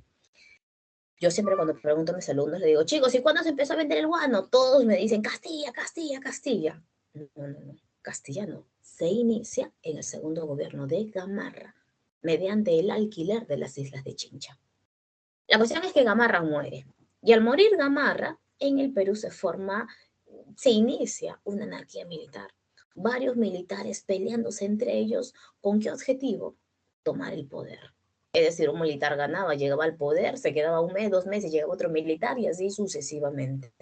Yo siempre cuando pregunto a mis alumnos le digo, chicos, ¿y cuándo se empezó a vender el guano? Todos me dicen, Castilla, Castilla, Castilla. No, no, no, Castilla no. Se inicia en el segundo gobierno de Gamarra, mediante el alquiler de las islas de Chincha. La cuestión es que Gamarra muere. Y al morir Gamarra, en el Perú se inicia una anarquía militar. Varios militares peleándose entre ellos, ¿con qué objetivo? Tomar el poder. Es decir, un militar ganaba, llegaba al poder, se quedaba un mes, 2 meses, llegaba otro militar y así sucesivamente.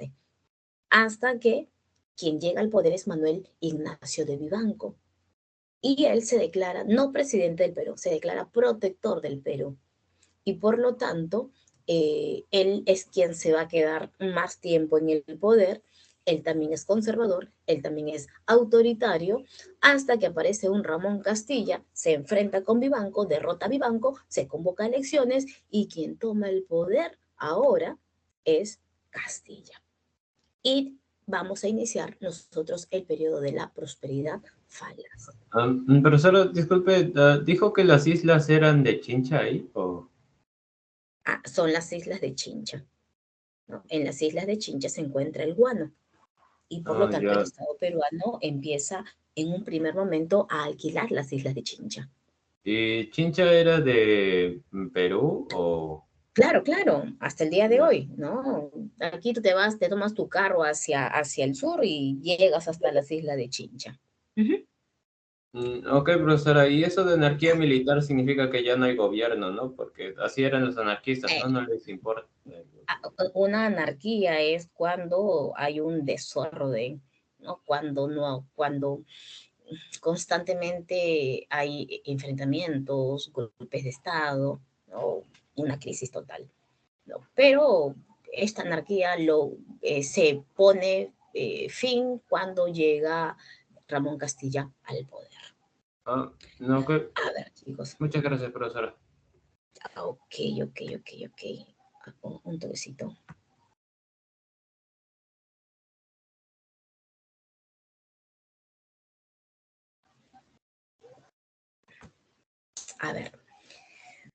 Hasta que quien llega al poder es Manuel Ignacio de Vivanco. Y él se declara no presidente del Perú, se declara protector del Perú. Y por lo tanto, él es quien se va a quedar más tiempo en el poder. Él también es conservador, él también es autoritario, hasta que aparece un Ramón Castilla, se enfrenta con Vivanco, derrota a Vivanco, se convoca a elecciones y quien toma el poder ahora es Castilla. Y vamos a iniciar nosotros el periodo de la prosperidad falaz. Pero solo, disculpe, ¿dijo que las islas eran de Chincha ahí? ¿O? Son las islas de Chincha, ¿no? En las islas de Chincha se encuentra el guano. Y por lo tanto el Ya. Estado peruano empieza en un primer momento a alquilar las islas de Chincha. ¿Y Chincha era de Perú o...? Claro, claro, hasta el día de hoy, ¿no? Aquí tú te vas, te tomas tu carro hacia el sur y llegas hasta las islas de Chincha. Ujú. Ok, profesora, y eso de anarquía militar significa que ya no hay gobierno, ¿no? Porque así eran los anarquistas, ¿no? Eh, No les importa. una anarquía es cuando hay un desorden, ¿no? Cuando constantemente hay enfrentamientos, golpes de Estado, ¿no? Una crisis total, ¿no? Pero esta anarquía se pone fin cuando llega Ramón Castilla al poder. Ah, no, ok. A ver, chicos. Muchas gracias, profesora. Ok, ok. Un toquecito. A ver,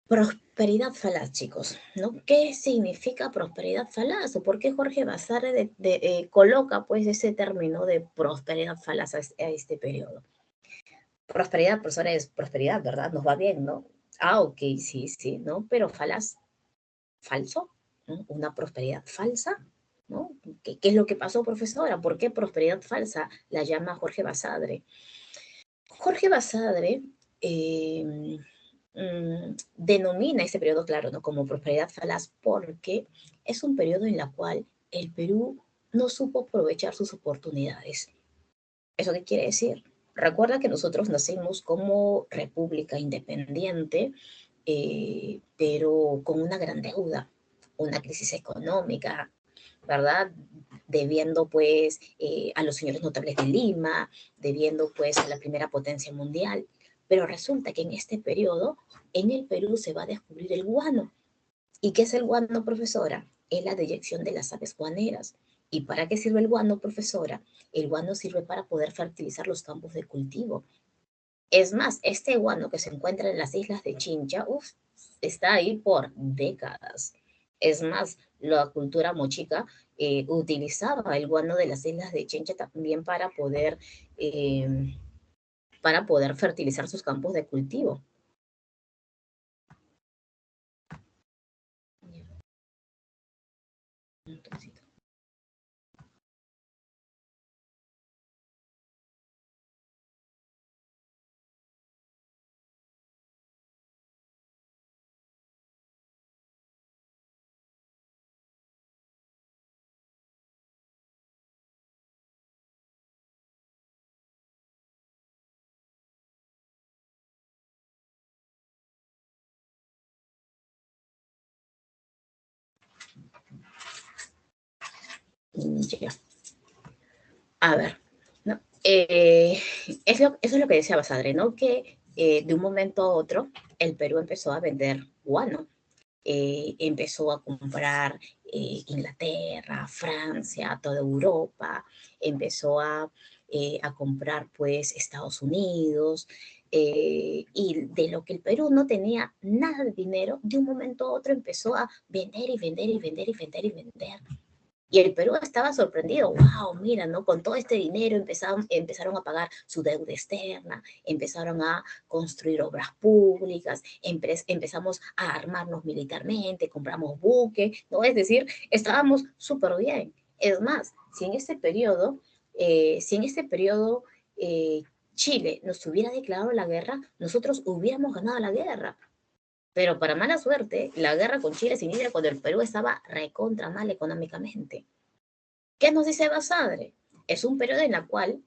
prosperidad falaz, chicos, ¿no? ¿Qué significa prosperidad falaz? ¿O por qué Jorge Basadre coloca pues ese término de prosperidad falaz a este periodo? Prosperidad, profesora, es prosperidad, ¿verdad? Nos va bien, ¿no? Ah, ok, sí, ¿no? Pero falaz, falso, ¿no? Una prosperidad falsa, ¿no? ¿Qué es lo que pasó, profesora? ¿Por qué prosperidad falsa la llama Jorge Basadre? Jorge Basadre denomina ese periodo, claro, ¿no? Como prosperidad falaz porque es un periodo en el cual el Perú no supo aprovechar sus oportunidades. ¿Eso qué quiere decir? Recuerda que nosotros nacimos como república independiente, pero con una gran deuda, una crisis económica, ¿verdad? Debiendo pues a los señores notables de Lima, debiendo pues a la primera potencia mundial. Pero resulta que en este periodo, en el Perú se va a descubrir el guano. ¿Y qué es el guano, profesora? Es la deyección de las aves guaneras. ¿Y para qué sirve el guano, profesora? El guano sirve para poder fertilizar los campos de cultivo. Es más, este guano que se encuentra en las islas de Chincha, está ahí por décadas. Es más, la cultura mochica utilizaba el guano de las islas de Chincha también para poder fertilizar sus campos de cultivo. Ya. A ver, ¿no? Eso es lo que decía Basadre, ¿no? Que de un momento a otro el Perú empezó a vender guano, empezó a comprar Inglaterra, Francia, toda Europa, empezó a comprar pues Estados Unidos, y de lo que el Perú no tenía nada de dinero, de un momento a otro empezó a vender y vender y vender y vender y vender. Y el Perú estaba sorprendido, wow, mira, ¿no? Con todo este dinero empezaron a pagar su deuda externa, empezaron a construir obras públicas, empezamos a armarnos militarmente, compramos buques, ¿no? Es decir, estábamos súper bien. Es más, si en este periodo eh, Chile nos hubiera declarado la guerra, nosotros hubiéramos ganado la guerra. Pero para mala suerte, la guerra con Chile se inicia cuando el Perú estaba recontra mal económicamente. ¿Qué nos dice Basadre? Es un periodo en el cual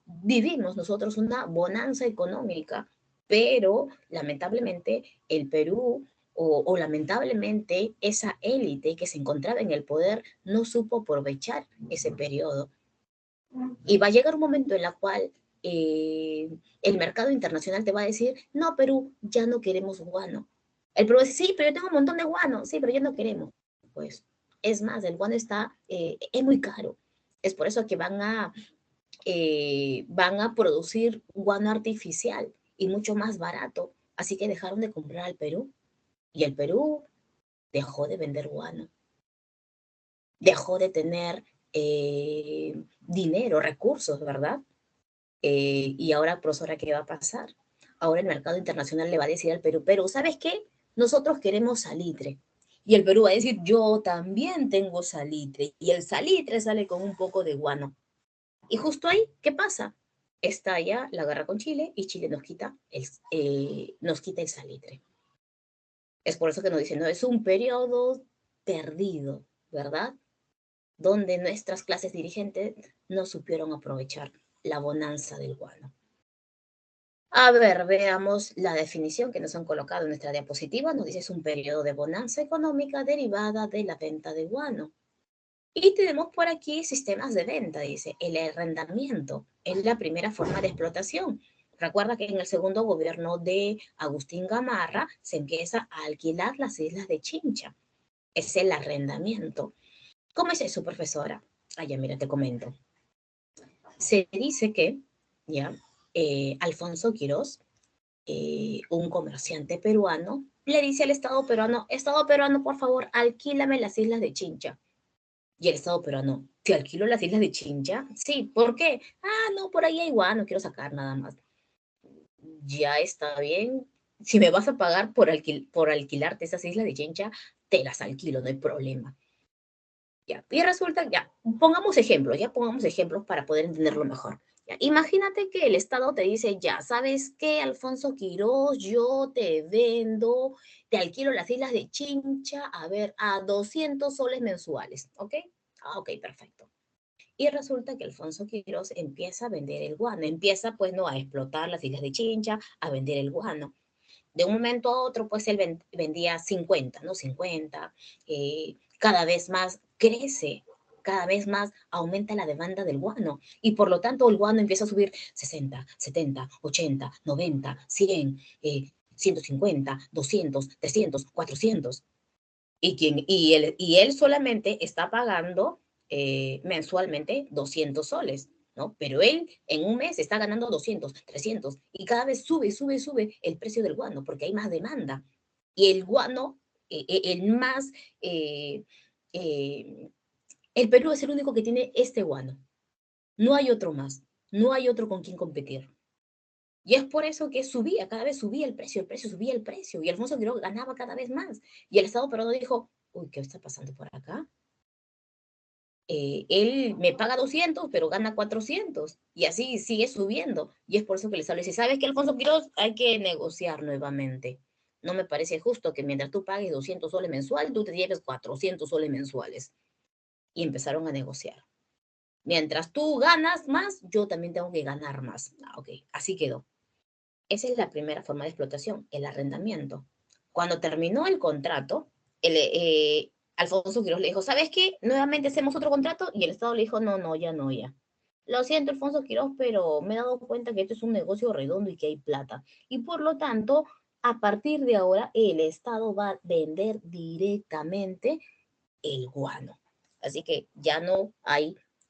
vivimos nosotros una bonanza económica, pero lamentablemente el Perú o lamentablemente esa élite que se encontraba en el poder no supo aprovechar ese periodo. Y va a llegar un momento en el cual el mercado internacional te va a decir, no, Perú, ya no queremos guano. El Perú dice, sí, pero yo tengo un montón de guano, sí, pero ya no queremos. Pues es más, el guano es muy caro. Es por eso que van a producir guano artificial y mucho más barato. Así que dejaron de comprar al Perú y el Perú dejó de vender guano, dejó de tener dinero, recursos, ¿verdad? Y ahora, profesora, ¿qué va a pasar? Ahora el mercado internacional le va a decir al Perú, pero ¿sabes qué? Nosotros queremos salitre. Y el Perú va a decir, yo también tengo salitre. Y el salitre sale con un poco de guano. Y justo ahí, ¿qué pasa? Estalla la guerra con Chile y Chile nos quita el salitre. Es por eso que nos dicen, no, es un periodo perdido, ¿verdad? Donde nuestras clases dirigentes no supieron aprovechar la bonanza del guano. A ver, veamos la definición que nos han colocado en nuestra diapositiva. Nos dice es un periodo de bonanza económica derivada de la venta de guano. Y tenemos por aquí sistemas de venta, dice, el arrendamiento es la primera forma de explotación. Recuerda que en el segundo gobierno de Agustín Gamarra se empieza a alquilar las islas de Chincha. Es el arrendamiento. ¿Cómo es eso, profesora? Ya, mira, te comento. Se dice que, ya, Alfonso Quirós, un comerciante peruano, le dice al Estado peruano, por favor, alquílame las islas de Chincha. Y el Estado peruano, ¿te alquilo las islas de Chincha? Sí, ¿por qué? No, por ahí hay guano, quiero sacar nada más. Ya está bien. Si me vas a pagar por alquilarte esas islas de Chincha, te las alquilo, no hay problema. Ya, y resulta, ya, pongamos ejemplos para poder entenderlo mejor. Ya, imagínate que el Estado te dice, ya, ¿sabes qué, Alfonso Quirós? Yo te vendo, te alquilo las islas de Chincha, a ver, a 200 soles mensuales, ¿ok? Ok, perfecto. Y resulta que Alfonso Quirós empieza a vender el guano, empieza pues no a explotar las islas de Chincha, a vender el guano. De un momento a otro pues él vendía 50, ¿no? 50, cada vez más crece, cada vez más aumenta la demanda del guano y por lo tanto el guano empieza a subir 60, 70, 80, 90, 100, 150, 200, 300, 400 y él solamente está pagando mensualmente 200 soles, ¿no? Pero él en un mes está ganando 200, 300 y cada vez sube el precio del guano porque hay más demanda. Y el guano, el más, eh, eh, el Perú es el único que tiene este guano. No hay otro más, no hay otro con quien competir. Y es por eso que subía, cada vez subía el precio subía el precio, y Alfonso Quiroga ganaba cada vez más. Y el Estado peruano dijo, uy, ¿qué está pasando por acá? Él me paga 200, pero gana 400, y así sigue subiendo. Y es por eso que el Estado le dice, ¿sabes qué, Alfonso Quiroz? Hay que negociar nuevamente. No me parece justo que mientras tú pagues 200 soles mensual, tú te lleves 400 soles mensuales. Y empezaron a negociar. Mientras tú ganas más, yo también tengo que ganar más. Ok, así quedó. Esa es la primera forma de explotación, el arrendamiento. Cuando terminó el contrato, Alfonso Quiroz le dijo, ¿sabes qué? Nuevamente hacemos otro contrato y el Estado le dijo, no, no, ya no, ya. Lo siento, Alfonso Quiroz, pero me he dado cuenta que esto es un negocio redondo y que hay plata. Y por lo tanto, a partir de ahora, el Estado va a vender directamente el guano. Así que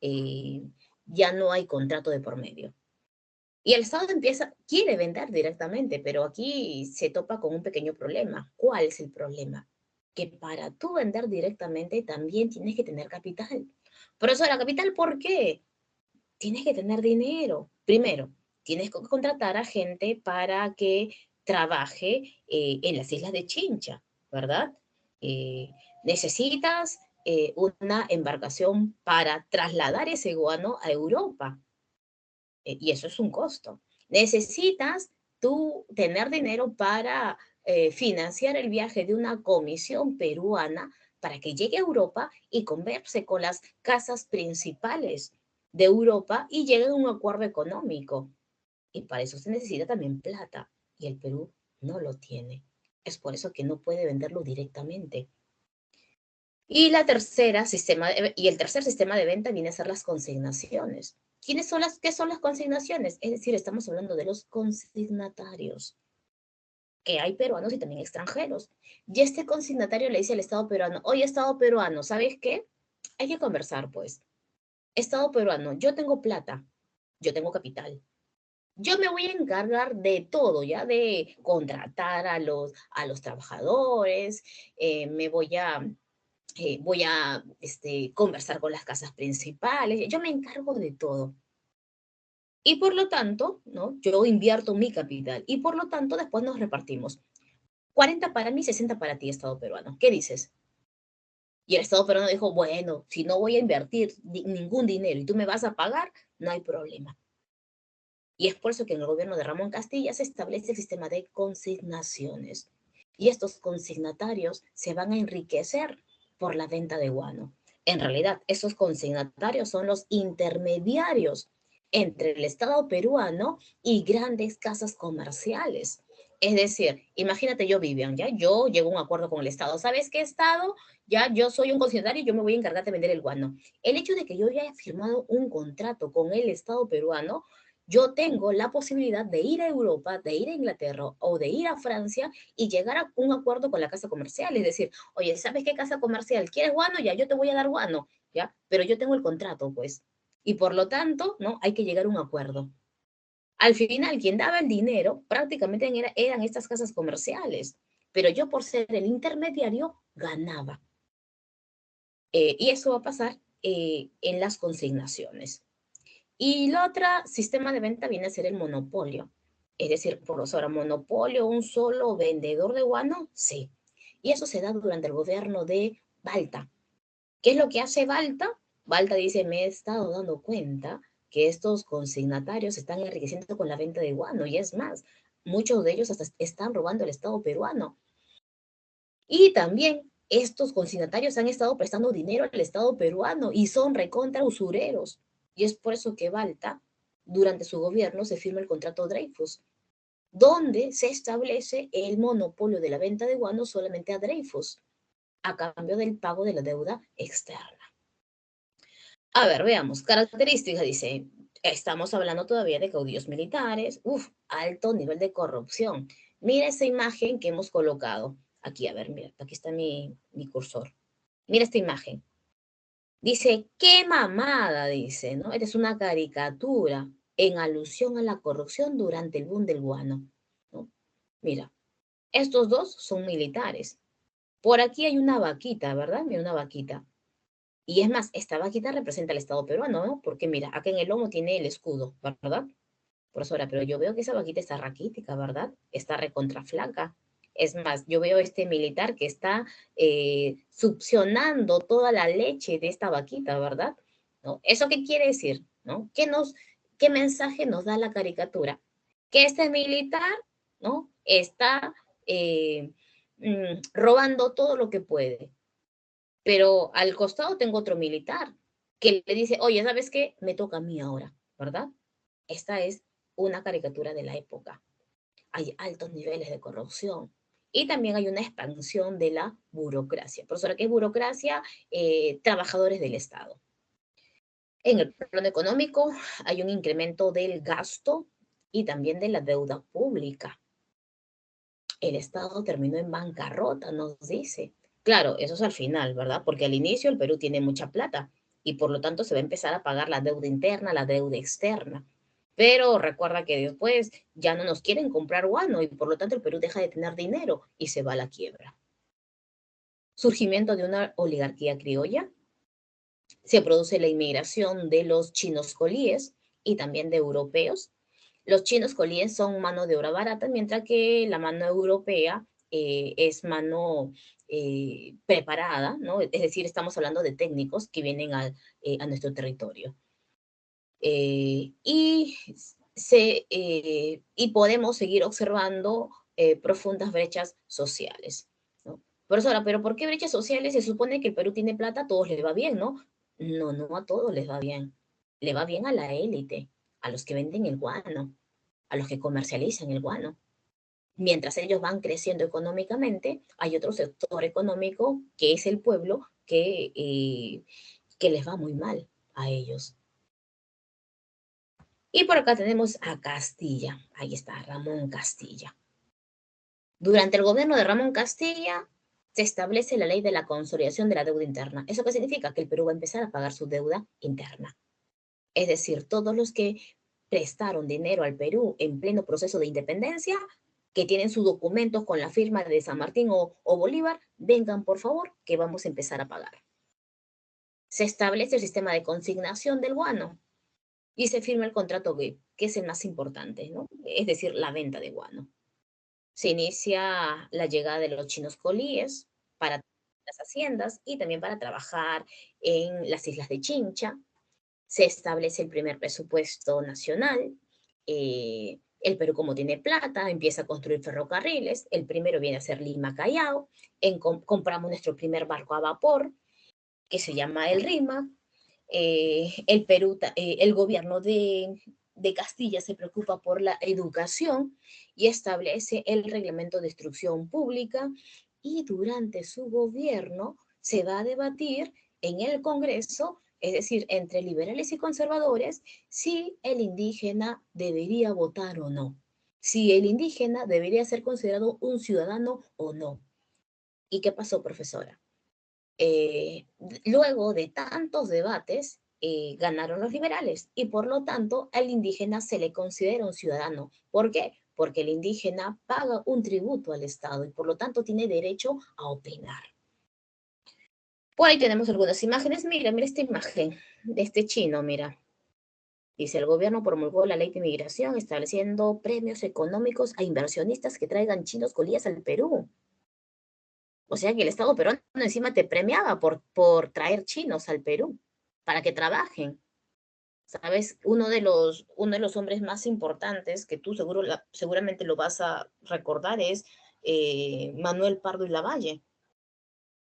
eh, ya no hay contrato de por medio. Y el Estado quiere vender directamente, pero aquí se topa con un pequeño problema. ¿Cuál es el problema? Que para tú vender directamente también tienes que tener capital. Por eso la capital, ¿por qué? Tienes que tener dinero. Primero, tienes que contratar a gente para que trabaje en las islas de Chincha, ¿verdad? Eh, necesitas una embarcación para trasladar ese guano a Europa y eso es un costo. Necesitas tú tener dinero para financiar el viaje de una comisión peruana para que llegue a Europa y converse con las casas principales de Europa y llegue a un acuerdo económico. Y para eso se necesita también plata. Y el Perú no lo tiene. Es por eso que no puede venderlo directamente. Y el tercer sistema de venta viene a ser las consignaciones. ¿Qué son las consignaciones? Es decir, estamos hablando de los consignatarios, que hay peruanos y también extranjeros. Y este consignatario le dice al Estado peruano, oye, Estado peruano, ¿sabes qué? Hay que conversar, pues. Estado peruano, yo tengo plata, yo tengo capital. Yo me voy a encargar de todo, ya de contratar a los trabajadores, me voy a conversar con las casas principales, yo me encargo de todo. Y por lo tanto, ¿no? Yo invierto mi capital y por lo tanto después nos repartimos. 40 para mí, 60 para ti, Estado peruano. ¿Qué dices? Y el Estado peruano dijo, bueno, si no voy a invertir ningún dinero y tú me vas a pagar, no hay problema. Y es por eso que en el gobierno de Ramón Castilla se establece el sistema de consignaciones. Y estos consignatarios se van a enriquecer por la venta de guano. En realidad, esos consignatarios son los intermediarios entre el Estado peruano y grandes casas comerciales. Es decir, imagínate yo, Vivian, ya yo llego a un acuerdo con el Estado. ¿Sabes qué, Estado? Ya yo soy un consignatario y yo me voy a encargar de vender el guano. El hecho de que yo haya firmado un contrato con el Estado peruano, yo tengo la posibilidad de ir a Europa, de ir a Inglaterra o de ir a Francia y llegar a un acuerdo con la casa comercial. Es decir, oye, ¿sabes qué casa comercial? ¿Quieres guano? Ya, yo te voy a dar guano, ¿ya? Pero yo tengo el contrato, pues. Y por lo tanto, ¿no? Hay que llegar a un acuerdo. Al final, quien daba el dinero prácticamente eran estas casas comerciales, pero yo por ser el intermediario ganaba. Y eso va a pasar en las consignaciones. Y la otra sistema de venta viene a ser el monopolio. Es decir, profesora, monopolio, un solo vendedor de guano, sí. Y eso se da durante el gobierno de Balta. ¿Qué es lo que hace Balta? Balta dice, me he estado dando cuenta que estos consignatarios están enriqueciendo con la venta de guano. Y es más, muchos de ellos hasta están robando el Estado peruano. Y también estos consignatarios han estado prestando dinero al Estado peruano y son recontra usureros. Y es por eso que Balta, durante su gobierno, se firma el contrato Dreyfus, donde se establece el monopolio de la venta de guano solamente a Dreyfus, a cambio del pago de la deuda externa. A ver, veamos. Características, dice. Estamos hablando todavía de caudillos militares. Uf, alto nivel de corrupción. Mira esa imagen que hemos colocado. Aquí, a ver, mira, aquí está mi cursor. Mira esta imagen. Dice, qué mamada, dice, ¿no? Esta es una caricatura en alusión a la corrupción durante el boom del guano, ¿no? Mira, estos dos son militares. Por aquí hay una vaquita, ¿verdad? Mira, una vaquita. Y es más, esta vaquita representa al Estado peruano, ¿no? Porque mira, acá en el lomo tiene el escudo, ¿verdad? Profesora, pero yo veo que esa vaquita está raquítica, ¿verdad? Está recontraflaca. Es más, yo veo este militar que está succionando toda la leche de esta vaquita, ¿verdad? ¿No? ¿Eso qué quiere decir? ¿No? ¿Qué mensaje nos da la caricatura? Que este militar, ¿no? Está robando todo lo que puede. Pero al costado tengo otro militar que le dice, oye, ¿sabes qué? Me toca a mí ahora, ¿verdad? Esta es una caricatura de la época. Hay altos niveles de corrupción y también hay una expansión de la burocracia. Profesora, ¿qué es burocracia? Trabajadores del Estado. En el plano económico hay un incremento del gasto y también de la deuda pública. El Estado terminó en bancarrota, nos dice. Claro, eso es al final, ¿verdad? Porque al inicio el Perú tiene mucha plata y por lo tanto se va a empezar a pagar la deuda interna, la deuda externa. Pero recuerda que después ya no nos quieren comprar guano y por lo tanto el Perú deja de tener dinero y se va a la quiebra. Surgimiento de una oligarquía criolla. Se produce la inmigración de los chinos colíes y también de europeos. Los chinos colíes son mano de obra barata, mientras que la mano europea es mano preparada, ¿no? Es decir, estamos hablando de técnicos que vienen a nuestro territorio. Y podemos seguir observando profundas brechas sociales, ¿no? Profesora, pero ¿por qué brechas sociales? Se supone que el Perú tiene plata, a todos les va bien, ¿no? No, no a todos les va bien. Le va bien a la élite, a los que venden el guano, a los que comercializan el guano. Mientras ellos van creciendo económicamente, hay otro sector económico que es el pueblo que les va muy mal a ellos. Y por acá tenemos a Castilla. Ahí está, Ramón Castilla. Durante el gobierno de Ramón Castilla se establece la ley de la consolidación de la deuda interna. ¿Eso qué significa? Que el Perú va a empezar a pagar su deuda interna. Es decir, todos los que prestaron dinero al Perú en pleno proceso de independencia, que tienen sus documentos con la firma de San Martín o Bolívar, vengan por favor, que vamos a empezar a pagar. Se establece el sistema de consignación del guano y se firma el contrato GUIP, que es el más importante, ¿no? Es decir, la venta de guano. Se inicia la llegada de los chinos colíes para las haciendas y también para trabajar en las islas de Chincha. Se establece el primer presupuesto nacional. El Perú, como tiene plata, empieza a construir ferrocarriles. El primero viene a ser Lima-Callao. Compramos nuestro primer barco a vapor, que se llama el Rima. El Perú, el gobierno de Castilla se preocupa por la educación y establece el reglamento de instrucción pública, y durante su gobierno se va a debatir en el Congreso, es decir, entre liberales y conservadores, si el indígena debería votar o no, si el indígena debería ser considerado un ciudadano o no. ¿Y qué pasó, profesora? eh, Luego de tantos debates, ganaron los liberales y por lo tanto al indígena se le considera un ciudadano. ¿Por qué? Porque el indígena paga un tributo al Estado y por lo tanto tiene derecho a opinar. Por ahí tenemos algunas imágenes. Mira, mira esta imagen de este chino, mira. Dice, el gobierno promulgó la ley de inmigración estableciendo premios económicos a inversionistas que traigan chinos colías al Perú. O sea que el Estado peruano encima te premiaba por traer chinos al Perú para que trabajen. ¿Sabes? Uno de los hombres más importantes que tú seguramente lo vas a recordar es Manuel Pardo y Lavalle,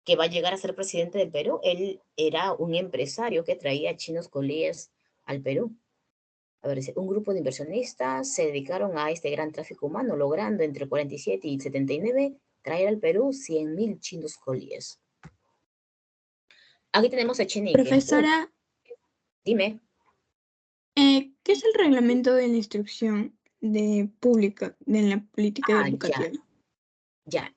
que va a llegar a ser presidente del Perú. Él era un empresario que traía chinos colíes al Perú. A ver, un grupo de inversionistas se dedicaron a este gran tráfico humano, logrando entre 47 y 79 traer al Perú 100.000 chinos colíes. Aquí tenemos a Echenique. Profesora, Dime. ¿qué es el reglamento de la instrucción pública de la política Ya, educativa? ya.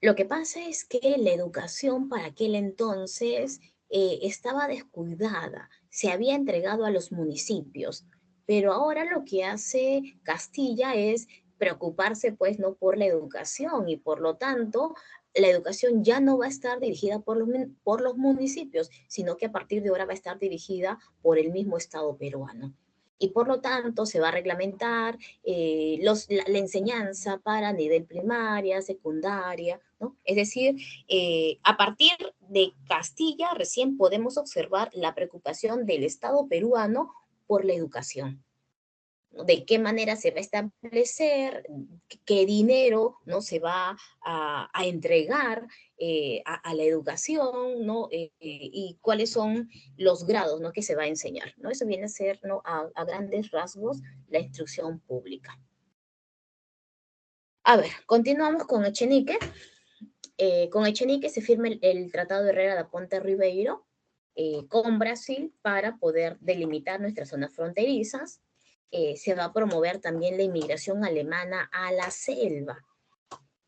Lo que pasa es que la educación para aquel entonces estaba descuidada, se había entregado a los municipios, pero ahora lo que hace Castilla es preocuparse, pues, no por la educación, y por lo tanto la educación ya no va a estar dirigida por los municipios, sino que a partir de ahora va a estar dirigida por el mismo Estado peruano. Y por lo tanto se va a reglamentar la enseñanza para nivel primaria, secundaria, ¿no? Es decir, a partir de Castilla recién podemos observar la preocupación del Estado peruano por la educación, ¿no? De qué manera se va a establecer, qué dinero, ¿no?, se va a entregar a la educación, ¿no? Y cuáles son los grados, ¿no?, que se va a enseñar, ¿no? Eso viene a ser, ¿no?, a grandes rasgos la instrucción pública. A ver, continuamos con Echenique. Con Echenique se firma el Tratado de Herrera da Ponte Ribeiro con Brasil para poder delimitar nuestras zonas fronterizas. Se va a promover también la inmigración alemana a la selva,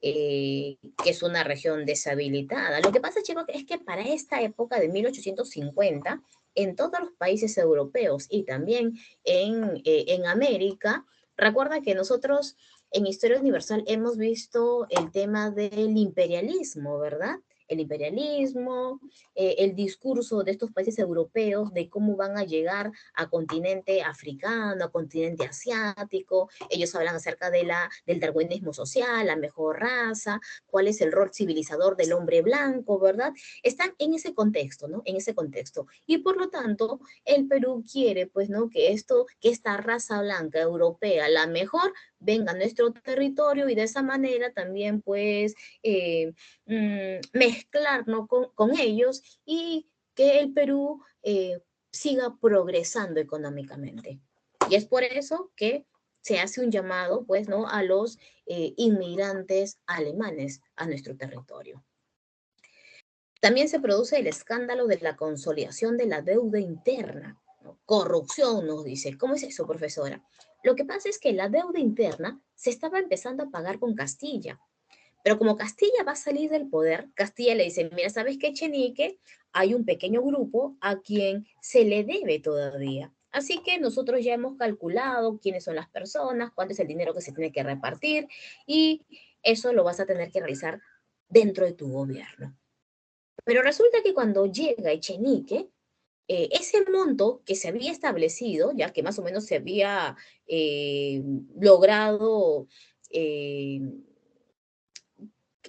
que es una región deshabilitada. Lo que pasa, chicos, es que para esta época de 1850, en todos los países europeos y también en América, recuerda que nosotros en Historia Universal hemos visto el tema del imperialismo, ¿verdad? El imperialismo, el discurso de estos países europeos de cómo van a llegar a continente africano, a continente asiático. Ellos hablan acerca del darwinismo social, la mejor raza, cuál es el rol civilizador del hombre blanco, ¿verdad? Están en ese contexto, ¿no? En ese contexto. Y por lo tanto, el Perú quiere, pues, ¿no?, que esta raza blanca europea, la mejor, venga a nuestro territorio y de esa manera también, pues, mezclarnos con ellos y que el Perú siga progresando económicamente. Y es por eso que se hace un llamado, pues, ¿no?, a los inmigrantes alemanes a nuestro territorio. También se produce el escándalo de la consolidación de la deuda interna, ¿no? Corrupción, nos dice. ¿Cómo es eso, profesora? Lo que pasa es que la deuda interna se estaba empezando a pagar con Castilla, pero como Castilla va a salir del poder, Castilla le dice, mira, ¿sabes qué, Chenique? Hay un pequeño grupo a quien se le debe todavía. Así que nosotros ya hemos calculado quiénes son las personas, cuánto es el dinero que se tiene que repartir, y eso lo vas a tener que realizar dentro de tu gobierno. Pero resulta que cuando llega Echenique, ese monto que se había establecido, ya que más o menos se había logrado eh,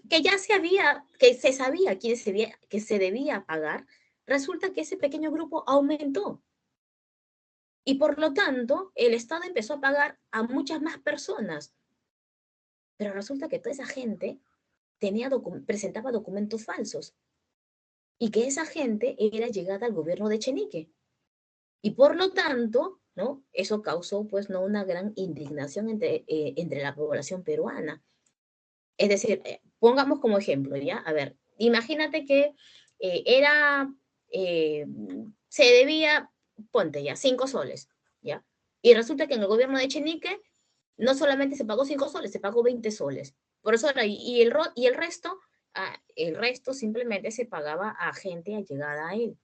que ya se había, que se sabía que se debía pagar, resulta que ese pequeño grupo aumentó. Y por lo tanto, el Estado empezó a pagar a muchas más personas. Pero resulta que toda esa gente presentaba documentos falsos y que esa gente era llegada al gobierno de Chenique. Y por lo tanto, ¿no? Eso causó pues no una gran indignación entre la población peruana. Es decir, pongamos como ejemplo, ¿ya? A ver, imagínate que era, eh, se debía, ponte ya, 5 soles, ¿ya? Y resulta que en el gobierno de Chenique no solamente se pagó 5 soles, se pagó 20 soles. Por eso, y el resto simplemente se pagaba a gente allegada a él.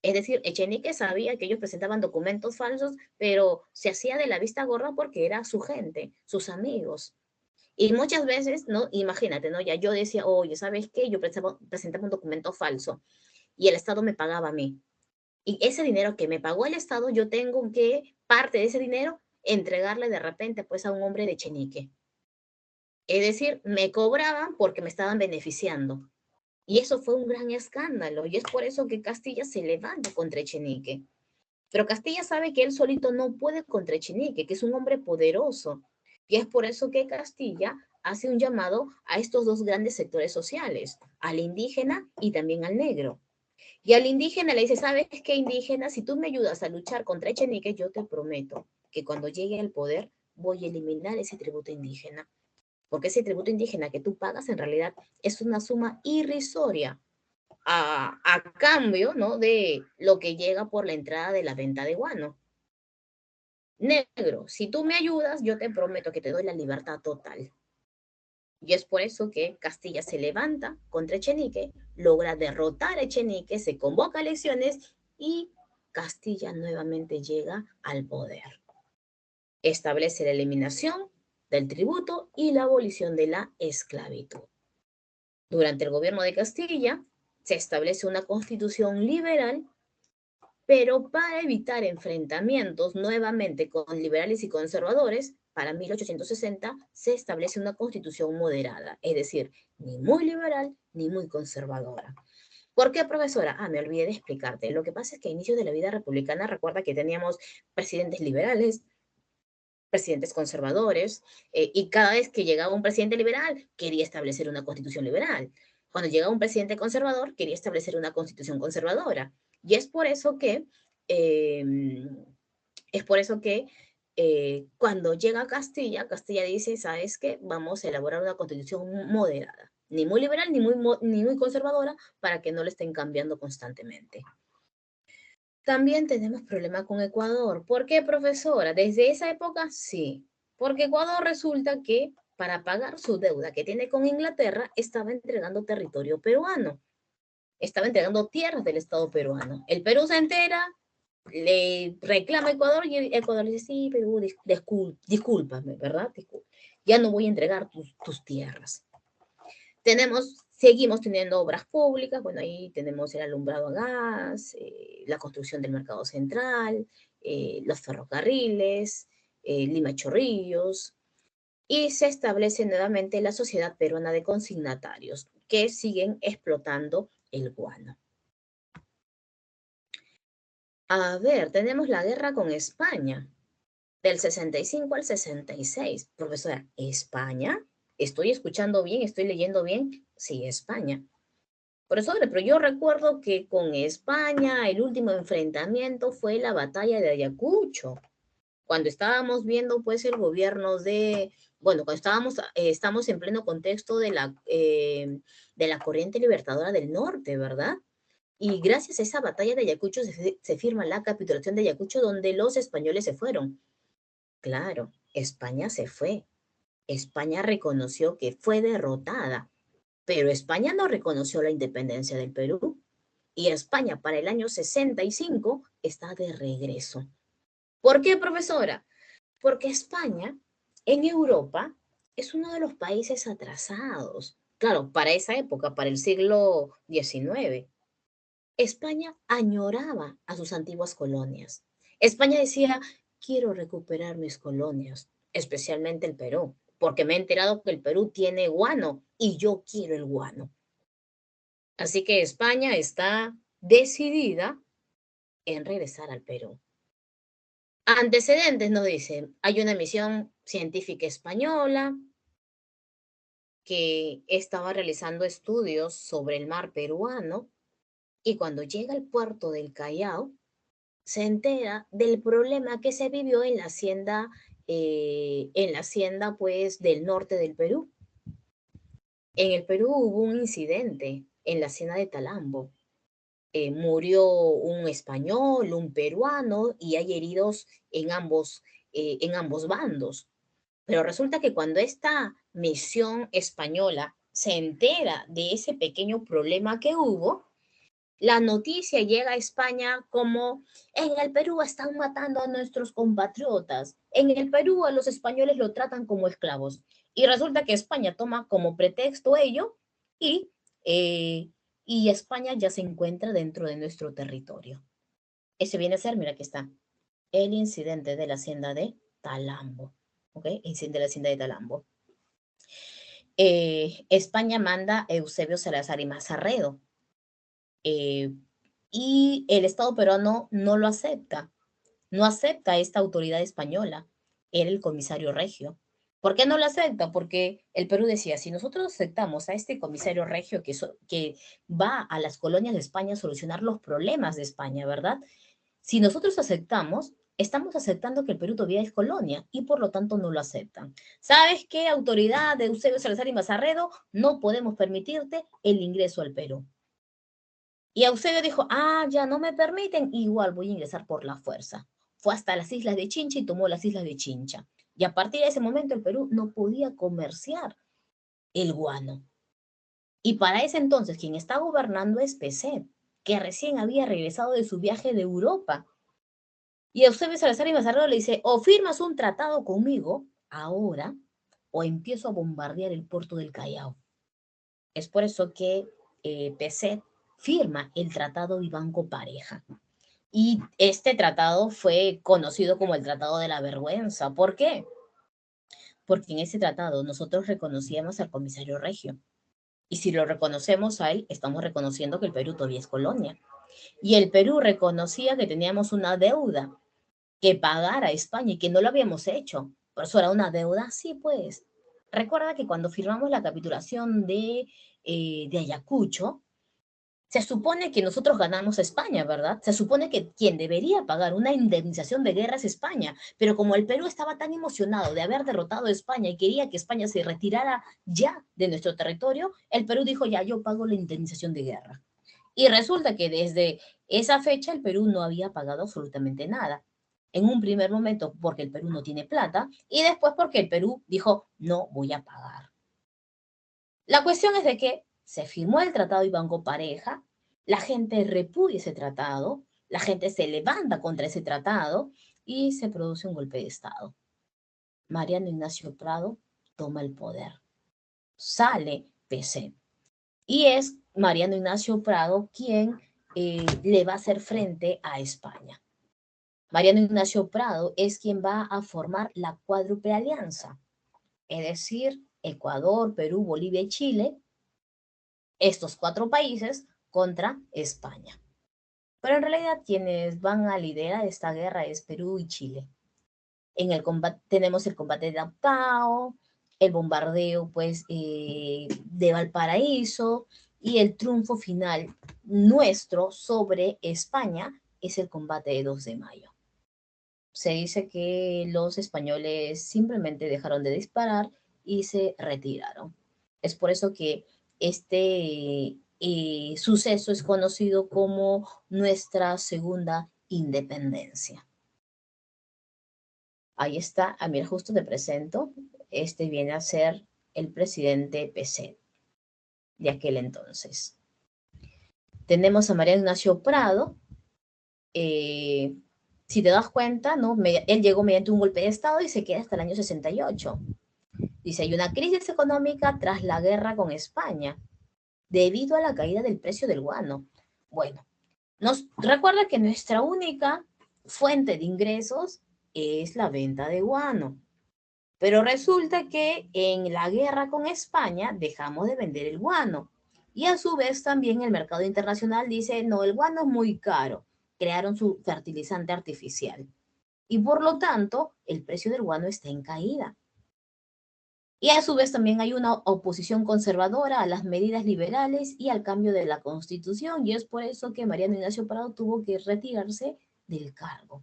Es decir, Echenique sabía que ellos presentaban documentos falsos, pero se hacía de la vista gorda porque era su gente, sus amigos. Y muchas veces, ¿no? Imagínate, ¿no? Ya yo decía, oye, ¿sabes qué? Yo presentaba un documento falso y el Estado me pagaba a mí. Y ese dinero que me pagó el Estado, yo tengo que, parte de ese dinero, entregarle de repente, pues, a un hombre de Echenique. Es decir, me cobraban porque me estaban beneficiando. Y eso fue un gran escándalo. Y es por eso que Castilla se levanta contra Echenique. Pero Castilla sabe que él solito no puede contra Echenique, que es un hombre poderoso. Y es por eso que Castilla hace un llamado a estos dos grandes sectores sociales, al indígena y también al negro. Y al indígena le dice, ¿sabes qué, indígena? Si tú me ayudas a luchar contra Echenique, yo te prometo que cuando llegue al poder voy a eliminar ese tributo indígena. Porque ese tributo indígena que tú pagas en realidad es una suma irrisoria a cambio, ¿no? De lo que llega por la entrada de la venta de guano. Negro, si tú me ayudas, yo te prometo que te doy la libertad total. Y es por eso que Castilla se levanta contra Echenique, logra derrotar a Echenique, se convoca a elecciones y Castilla nuevamente llega al poder. Establece la eliminación del tributo y la abolición de la esclavitud. Durante el gobierno de Castilla se establece una constitución liberal, pero para evitar enfrentamientos nuevamente con liberales y conservadores, para 1860 se establece una constitución moderada, es decir, ni muy liberal ni muy conservadora. ¿Por qué, profesora? Me olvidé de explicarte. Lo que pasa es que a inicio de la vida republicana, recuerda que teníamos presidentes liberales, presidentes conservadores, y cada vez que llegaba un presidente liberal, quería establecer una constitución liberal. Cuando llegaba un presidente conservador, quería establecer una constitución conservadora. Y es por eso que, eh, cuando llega a Castilla, Castilla dice, ¿sabes qué? Vamos a elaborar una constitución moderada, ni muy liberal ni muy conservadora, para que no le estén cambiando constantemente. También tenemos problema con Ecuador. ¿Por qué, profesora? Desde esa época, sí. Porque Ecuador resulta que para pagar su deuda que tiene con Inglaterra, estaba entregando territorio peruano. Estaba entregando tierras del Estado peruano. El Perú se entera, le reclama a Ecuador y Ecuador le dice, sí, Perú, discúlpame, ¿verdad? Ya no voy a entregar tus tierras. Seguimos teniendo obras públicas, bueno, ahí tenemos el alumbrado a gas, la construcción del mercado central, los ferrocarriles, Lima Chorrillos, y se establece nuevamente la Sociedad Peruana de Consignatarios, que siguen explotando el guano. A ver, tenemos la guerra con España, del 65 al 66. Profesora, ¿España? ¿Estoy escuchando bien? ¿Estoy leyendo bien? Sí, España. Profesora, pero yo recuerdo que con España el último enfrentamiento fue la batalla de Ayacucho, cuando estábamos viendo pues el gobierno bueno, cuando estamos en pleno contexto de la corriente libertadora del norte, ¿verdad? Y gracias a esa batalla de Ayacucho se firma la capitulación de Ayacucho, donde los españoles se fueron. Claro, España se fue. España reconoció que fue derrotada, pero España no reconoció la independencia del Perú. Y España para el año 65 está de regreso. ¿Por qué, profesora? Porque España en Europa es uno de los países atrasados. Claro, para esa época, para el siglo XIX. España añoraba a sus antiguas colonias. España decía, quiero recuperar mis colonias, especialmente el Perú. porque me he enterado que el Perú tiene guano y yo quiero el guano. Así que España está decidida en regresar al Perú. Antecedentes nos dicen, hay una misión científica española que estaba realizando estudios sobre el mar peruano y cuando llega al puerto del Callao, se entera del problema que se vivió en la hacienda pues del norte del Perú. En el Perú hubo un incidente en la hacienda de Talambo. Murió un español, un peruano y hay heridos en ambos bandos. Pero resulta que cuando esta misión española se entera de ese pequeño problema que hubo, la noticia llega a España como en el Perú están matando a nuestros compatriotas, en el Perú a los españoles lo tratan como esclavos. Y resulta que España toma como pretexto ello y, eh, y España ya se encuentra dentro de nuestro territorio. Ese viene a ser, mira aquí está, el incidente de la hacienda de Talambo. ¿Ok? Incidente de la hacienda de Talambo. España manda a Eusebio Salazar y Mazarredo. Y el Estado peruano no lo acepta, no acepta a esta autoridad española, era el comisario regio. ¿Por qué no lo acepta? Porque el Perú decía, si nosotros aceptamos a este comisario regio que va a las colonias de España a solucionar los problemas de España, ¿verdad? Si nosotros aceptamos, estamos aceptando que el Perú todavía es colonia y por lo tanto no lo aceptan. ¿Sabes qué, autoridad de Eusebio Salazar y Mazarredo? No podemos permitirte el ingreso al Perú. Y Eusebio dijo, ya no me permiten, igual voy a ingresar por la fuerza. Fue hasta las islas de Chincha y tomó las islas de Chincha. Y a partir de ese momento el Perú no podía comerciar el guano. Y para ese entonces quien está gobernando es Peset, que recién había regresado de su viaje de Europa. Y Eusebio Salazar y Mazarredo le dice, o firmas un tratado conmigo ahora, o empiezo a bombardear el puerto del Callao. Es por eso que Peset firma el Tratado de Banco Pareja. Y este tratado fue conocido como el Tratado de la Vergüenza. ¿Por qué? Porque en ese tratado nosotros reconocíamos al comisario regio. Y si lo reconocemos a él, estamos reconociendo que el Perú todavía es colonia. Y el Perú reconocía que teníamos una deuda que pagar a España y que no lo habíamos hecho. Por eso era una deuda, sí, pues. Recuerda que cuando firmamos la capitulación de Ayacucho, se supone que nosotros ganamos a España, ¿verdad? Se supone que quien debería pagar una indemnización de guerra es España, pero como el Perú estaba tan emocionado de haber derrotado a España y quería que España se retirara ya de nuestro territorio, el Perú dijo, ya, yo pago la indemnización de guerra. Y resulta que desde esa fecha el Perú no había pagado absolutamente nada. En un primer momento porque el Perú no tiene plata y después porque el Perú dijo, no voy a pagar. La cuestión es de que se firmó el tratado y Banco Pareja, la gente repudia ese tratado, la gente se levanta contra ese tratado y se produce un golpe de Estado. Mariano Ignacio Prado toma el poder. Sale PC. Y es Mariano Ignacio Prado quien le va a hacer frente a España. Mariano Ignacio Prado es quien va a formar la cuádruple alianza, es decir, Ecuador, Perú, Bolivia y Chile, estos 4 países contra España. Pero en realidad quienes van a liderar esta guerra es Perú y Chile. En el combate, tenemos el combate de Aptao, el bombardeo pues, de Valparaíso y el triunfo final nuestro sobre España es el combate de 2 de mayo. Se dice que los españoles simplemente dejaron de disparar y se retiraron. Es por eso que este suceso es conocido como nuestra segunda independencia. Ahí está, mira, justo te presento, este viene a ser el presidente Peset de aquel entonces. Tenemos a María Ignacio Prado, si te das cuenta, ¿no? Él llegó mediante un golpe de Estado y se queda hasta el año 68. Dice, hay una crisis económica tras la guerra con España, debido a la caída del precio del guano. Bueno, nos recuerda que nuestra única fuente de ingresos es la venta de guano. Pero resulta que en la guerra con España dejamos de vender el guano. Y a su vez también el mercado internacional dice, no, el guano es muy caro. Crearon su fertilizante artificial. Y por lo tanto, el precio del guano está en caída. Y a su vez también hay una oposición conservadora a las medidas liberales y al cambio de la Constitución. Y es por eso que Mariano Ignacio Prado tuvo que retirarse del cargo.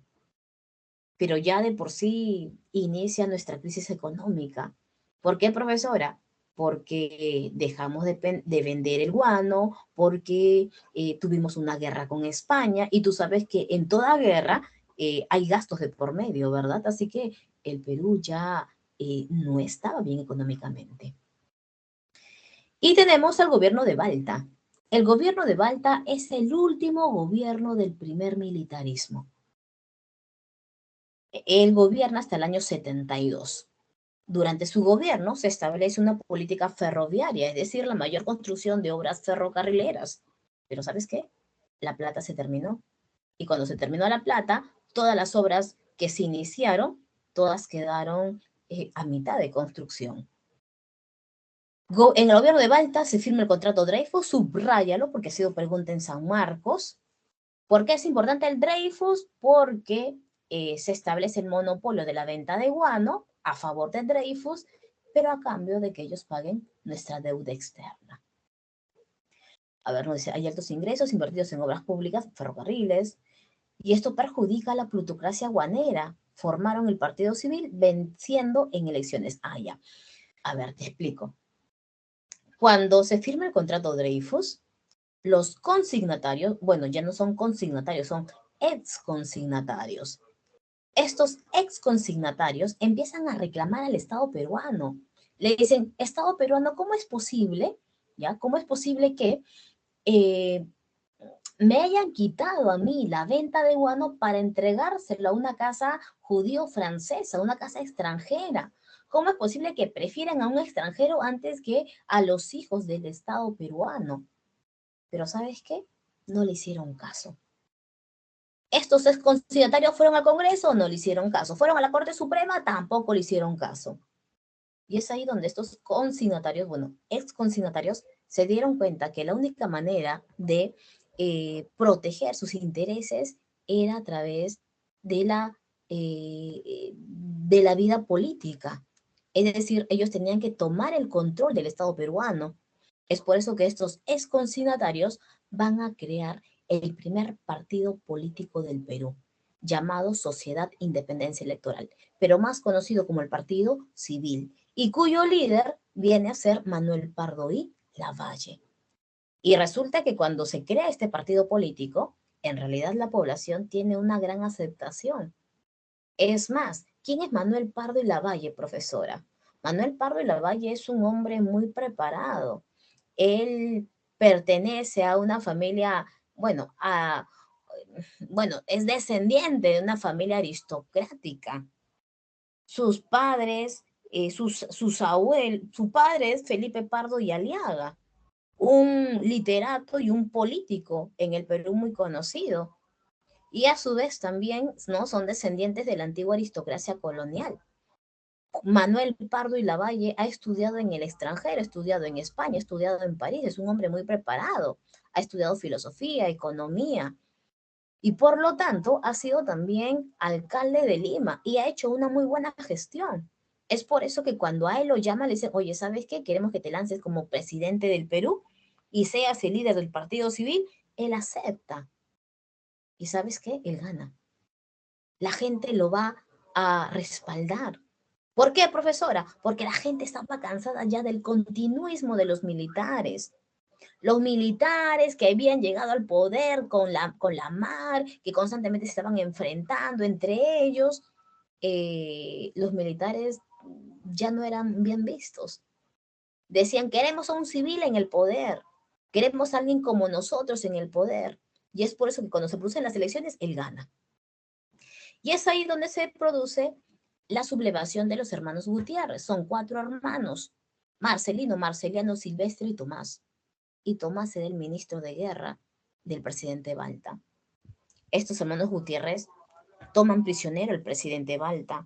Pero ya de por sí inicia nuestra crisis económica. ¿Por qué, profesora? Porque dejamos de vender el guano, porque tuvimos una guerra con España y tú sabes que en toda guerra hay gastos de por medio, ¿verdad? Así que el Perú ya no estaba bien económicamente. Y tenemos al gobierno de Balta. El gobierno de Balta es el último gobierno del primer militarismo. Él gobierna hasta el año 72. Durante su gobierno se establece una política ferroviaria, es decir, la mayor construcción de obras ferrocarrileras. Pero ¿sabes qué? La plata se terminó. Y cuando se terminó la plata, todas las obras que se iniciaron, todas quedaron a mitad de construcción. En el gobierno de Balta se firma el contrato Dreyfus, subráyalo porque ha sido pregunta en San Marcos. ¿Por qué es importante el Dreyfus? Porque se establece el monopolio de la venta de guano a favor de Dreyfus, pero a cambio de que ellos paguen nuestra deuda externa. A ver, nos dice, hay altos ingresos invertidos en obras públicas, ferrocarriles, y esto perjudica a la plutocracia guanera. Formaron el Partido Civil venciendo en elecciones. Ah, ya. A ver, te explico. Cuando se firma el contrato Dreyfus, los consignatarios, bueno, ya no son consignatarios, son ex-consignatarios. Estos ex-consignatarios empiezan a reclamar al Estado peruano. Le dicen, Estado peruano, ¿cómo es posible? ¿Ya? ¿Cómo es posible que me hayan quitado a mí la venta de guano para entregárselo a una casa judío-francesa, una casa extranjera? ¿Cómo es posible que prefieran a un extranjero antes que a los hijos del Estado peruano? Pero ¿sabes qué? No le hicieron caso. ¿Estos exconsignatarios fueron al Congreso? No le hicieron caso. ¿Fueron a la Corte Suprema? Tampoco le hicieron caso. Y es ahí donde estos consignatarios, bueno, exconsignatarios, se dieron cuenta que la única manera de proteger sus intereses era a través de la vida política. Es decir, ellos tenían que tomar el control del Estado peruano. Es por eso que estos exconsignatarios van a crear el primer partido político del Perú, llamado Sociedad Independencia Electoral, pero más conocido como el Partido Civil, y cuyo líder viene a ser Manuel Pardo y Lavalle. Y resulta que cuando se crea este partido político, en realidad la población tiene una gran aceptación. Es más, ¿quién es Manuel Pardo y Lavalle, profesora? Manuel Pardo y Lavalle es un hombre muy preparado. Él pertenece a una familia, bueno, es descendiente de una familia aristocrática. Sus padres, su padre es Felipe Pardo y Aliaga, un literato y un político en el Perú muy conocido. Y a su vez también, ¿no?, son descendientes de la antigua aristocracia colonial. Manuel Pardo y Lavalle ha estudiado en el extranjero, ha estudiado en España, ha estudiado en París, es un hombre muy preparado, ha estudiado filosofía, economía, y por lo tanto ha sido también alcalde de Lima y ha hecho una muy buena gestión. Es por eso que cuando a él lo llama, le dicen, oye, ¿sabes qué? Queremos que te lances como presidente del Perú y seas el líder del Partido Civil. Él acepta. ¿Y sabes qué? Él gana. La gente lo va a respaldar. ¿Por qué, profesora? Porque la gente estaba cansada ya del continuismo de los militares. Los militares que habían llegado al poder con la MAR, que constantemente se estaban enfrentando entre ellos, los militares ya no eran bien vistos. Decían, queremos a un civil en el poder, queremos a alguien como nosotros en el poder. Y es por eso que cuando se producen las elecciones, él gana. Y es ahí donde se produce la sublevación de los hermanos Gutiérrez. Son 4 hermanos, Marcelino, Marceliano, Silvestre y Tomás. Y Tomás era el ministro de guerra del presidente Balta. Estos hermanos Gutiérrez toman prisionero al presidente Balta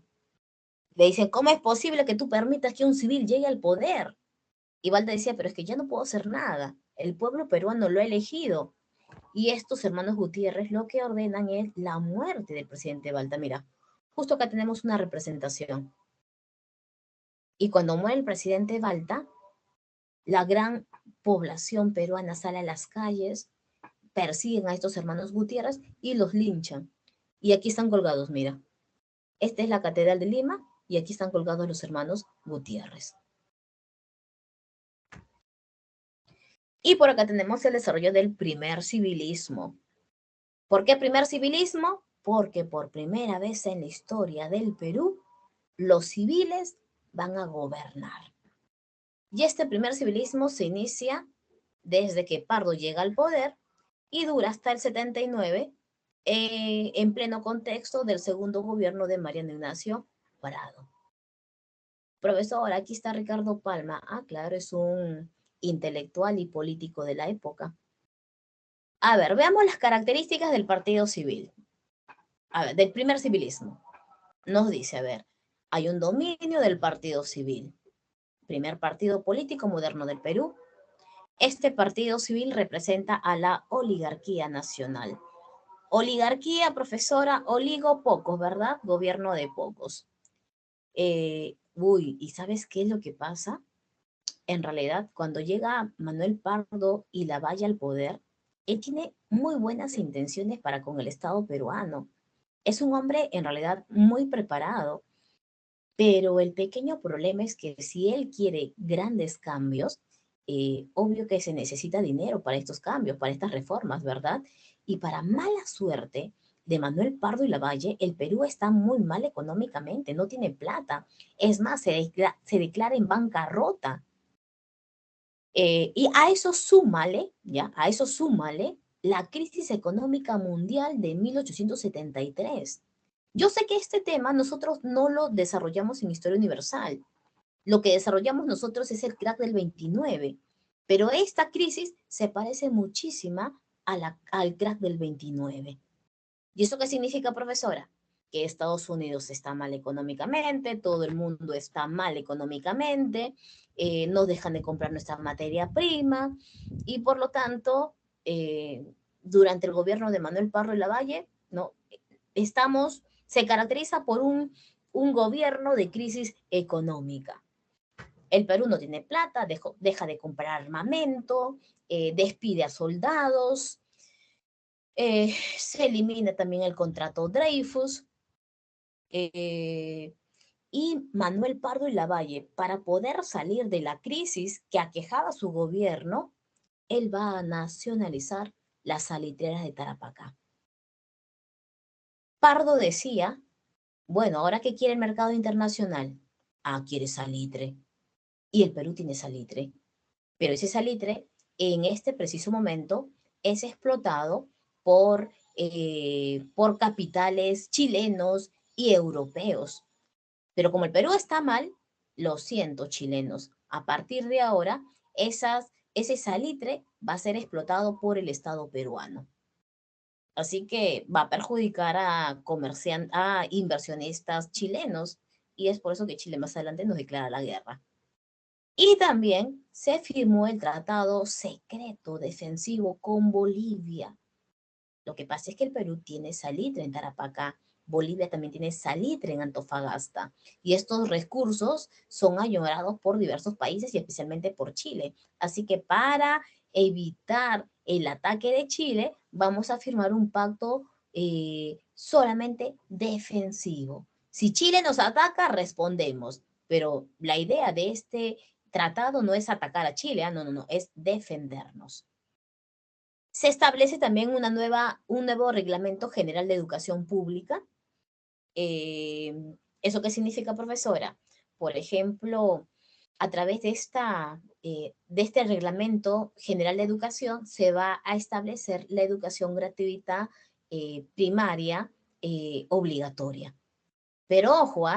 Le dicen, ¿cómo es posible que tú permitas que un civil llegue al poder? Y Balta decía, pero es que ya no puedo hacer nada. El pueblo peruano lo ha elegido. Y estos hermanos Gutiérrez lo que ordenan es la muerte del presidente Balta. Mira, justo acá tenemos una representación. Y cuando muere el presidente Balta, la gran población peruana sale a las calles, persiguen a estos hermanos Gutiérrez y los linchan. Y aquí están colgados, mira. Esta es la Catedral de Lima y aquí están colgados los hermanos Gutiérrez. Y por acá tenemos el desarrollo del primer civilismo. ¿Por qué primer civilismo? Porque por primera vez en la historia del Perú, los civiles van a gobernar. Y este primer civilismo se inicia desde que Pardo llega al poder y dura hasta el 79, en pleno contexto del segundo gobierno de Mariano Ignacio Prado. Profesor, aquí está Ricardo Palma. Ah, claro, es un intelectual y político de la época. A ver, veamos las características del partido civil. A ver, del primer civilismo. Nos dice, a ver, hay un dominio del partido civil. Primer partido político moderno del Perú. Este partido civil representa a la oligarquía nacional. Oligarquía, profesora, oligo, pocos, ¿verdad? Gobierno de pocos. ¿Y sabes qué es lo que pasa? En realidad, cuando llega Manuel Pardo y Lavalle al poder, él tiene muy buenas intenciones para con el Estado peruano. Es un hombre en realidad muy preparado, pero el pequeño problema es que si él quiere grandes cambios, obvio que se necesita dinero para estos cambios, para estas reformas, ¿verdad? Y para mala suerte de Manuel Pardo y Lavalle, el Perú está muy mal económicamente, no tiene plata. Es más, se declara en bancarrota. Y a eso súmale, ¿ya? A eso súmale la crisis económica mundial de 1873. Yo sé que este tema nosotros no lo desarrollamos en Historia Universal. Lo que desarrollamos nosotros es el crack del 29, pero esta crisis se parece muchísimo al crack del 29. ¿Y eso qué significa, profesora? Que Estados Unidos está mal económicamente, todo el mundo está mal económicamente, no dejan de comprar nuestra materia prima y por lo tanto, durante el gobierno de Manuel Parro y Lavalle, ¿no? Se caracteriza por un gobierno de crisis económica. El Perú no tiene plata, deja de comprar armamento, despide a soldados, se elimina también el contrato Dreyfus, y Manuel Pardo y Lavalle, para poder salir de la crisis que aquejaba su gobierno, él va a nacionalizar las salitreras de Tarapacá. Pardo decía, bueno, ahora que quiere el mercado internacional, quiere salitre. Y el Perú tiene salitre. Pero ese salitre, en este preciso momento, es explotado por capitales chilenos y europeos. Pero como el Perú está mal, lo siento, chilenos, a partir de ahora, ese salitre va a ser explotado por el Estado peruano. Así que va a perjudicar a inversionistas chilenos y es por eso que Chile más adelante nos declara la guerra. Y también se firmó el tratado secreto defensivo con Bolivia. Lo que pasa es que el Perú tiene salitre en Tarapacá, Bolivia también tiene salitre en Antofagasta, y estos recursos son añorados por diversos países y especialmente por Chile. Así que para evitar el ataque de Chile, vamos a firmar un pacto solamente defensivo. Si Chile nos ataca, respondemos, pero la idea de este tratado no es atacar a Chile, no, es defendernos. Se establece también un nuevo Reglamento General de Educación Pública. ¿Eso qué significa, profesora? Por ejemplo, a través de este Reglamento General de Educación se va a establecer la educación gratuita primaria obligatoria. Pero ojo,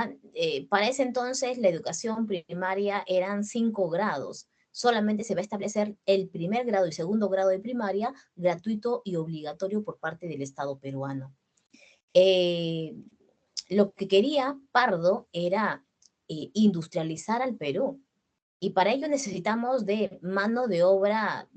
para ese entonces la educación primaria eran 5 grados. Solamente se va a establecer el primer grado y segundo grado de primaria gratuito y obligatorio por parte del Estado peruano. Lo que quería Pardo era industrializar al Perú. Y para ello necesitamos de mano de obra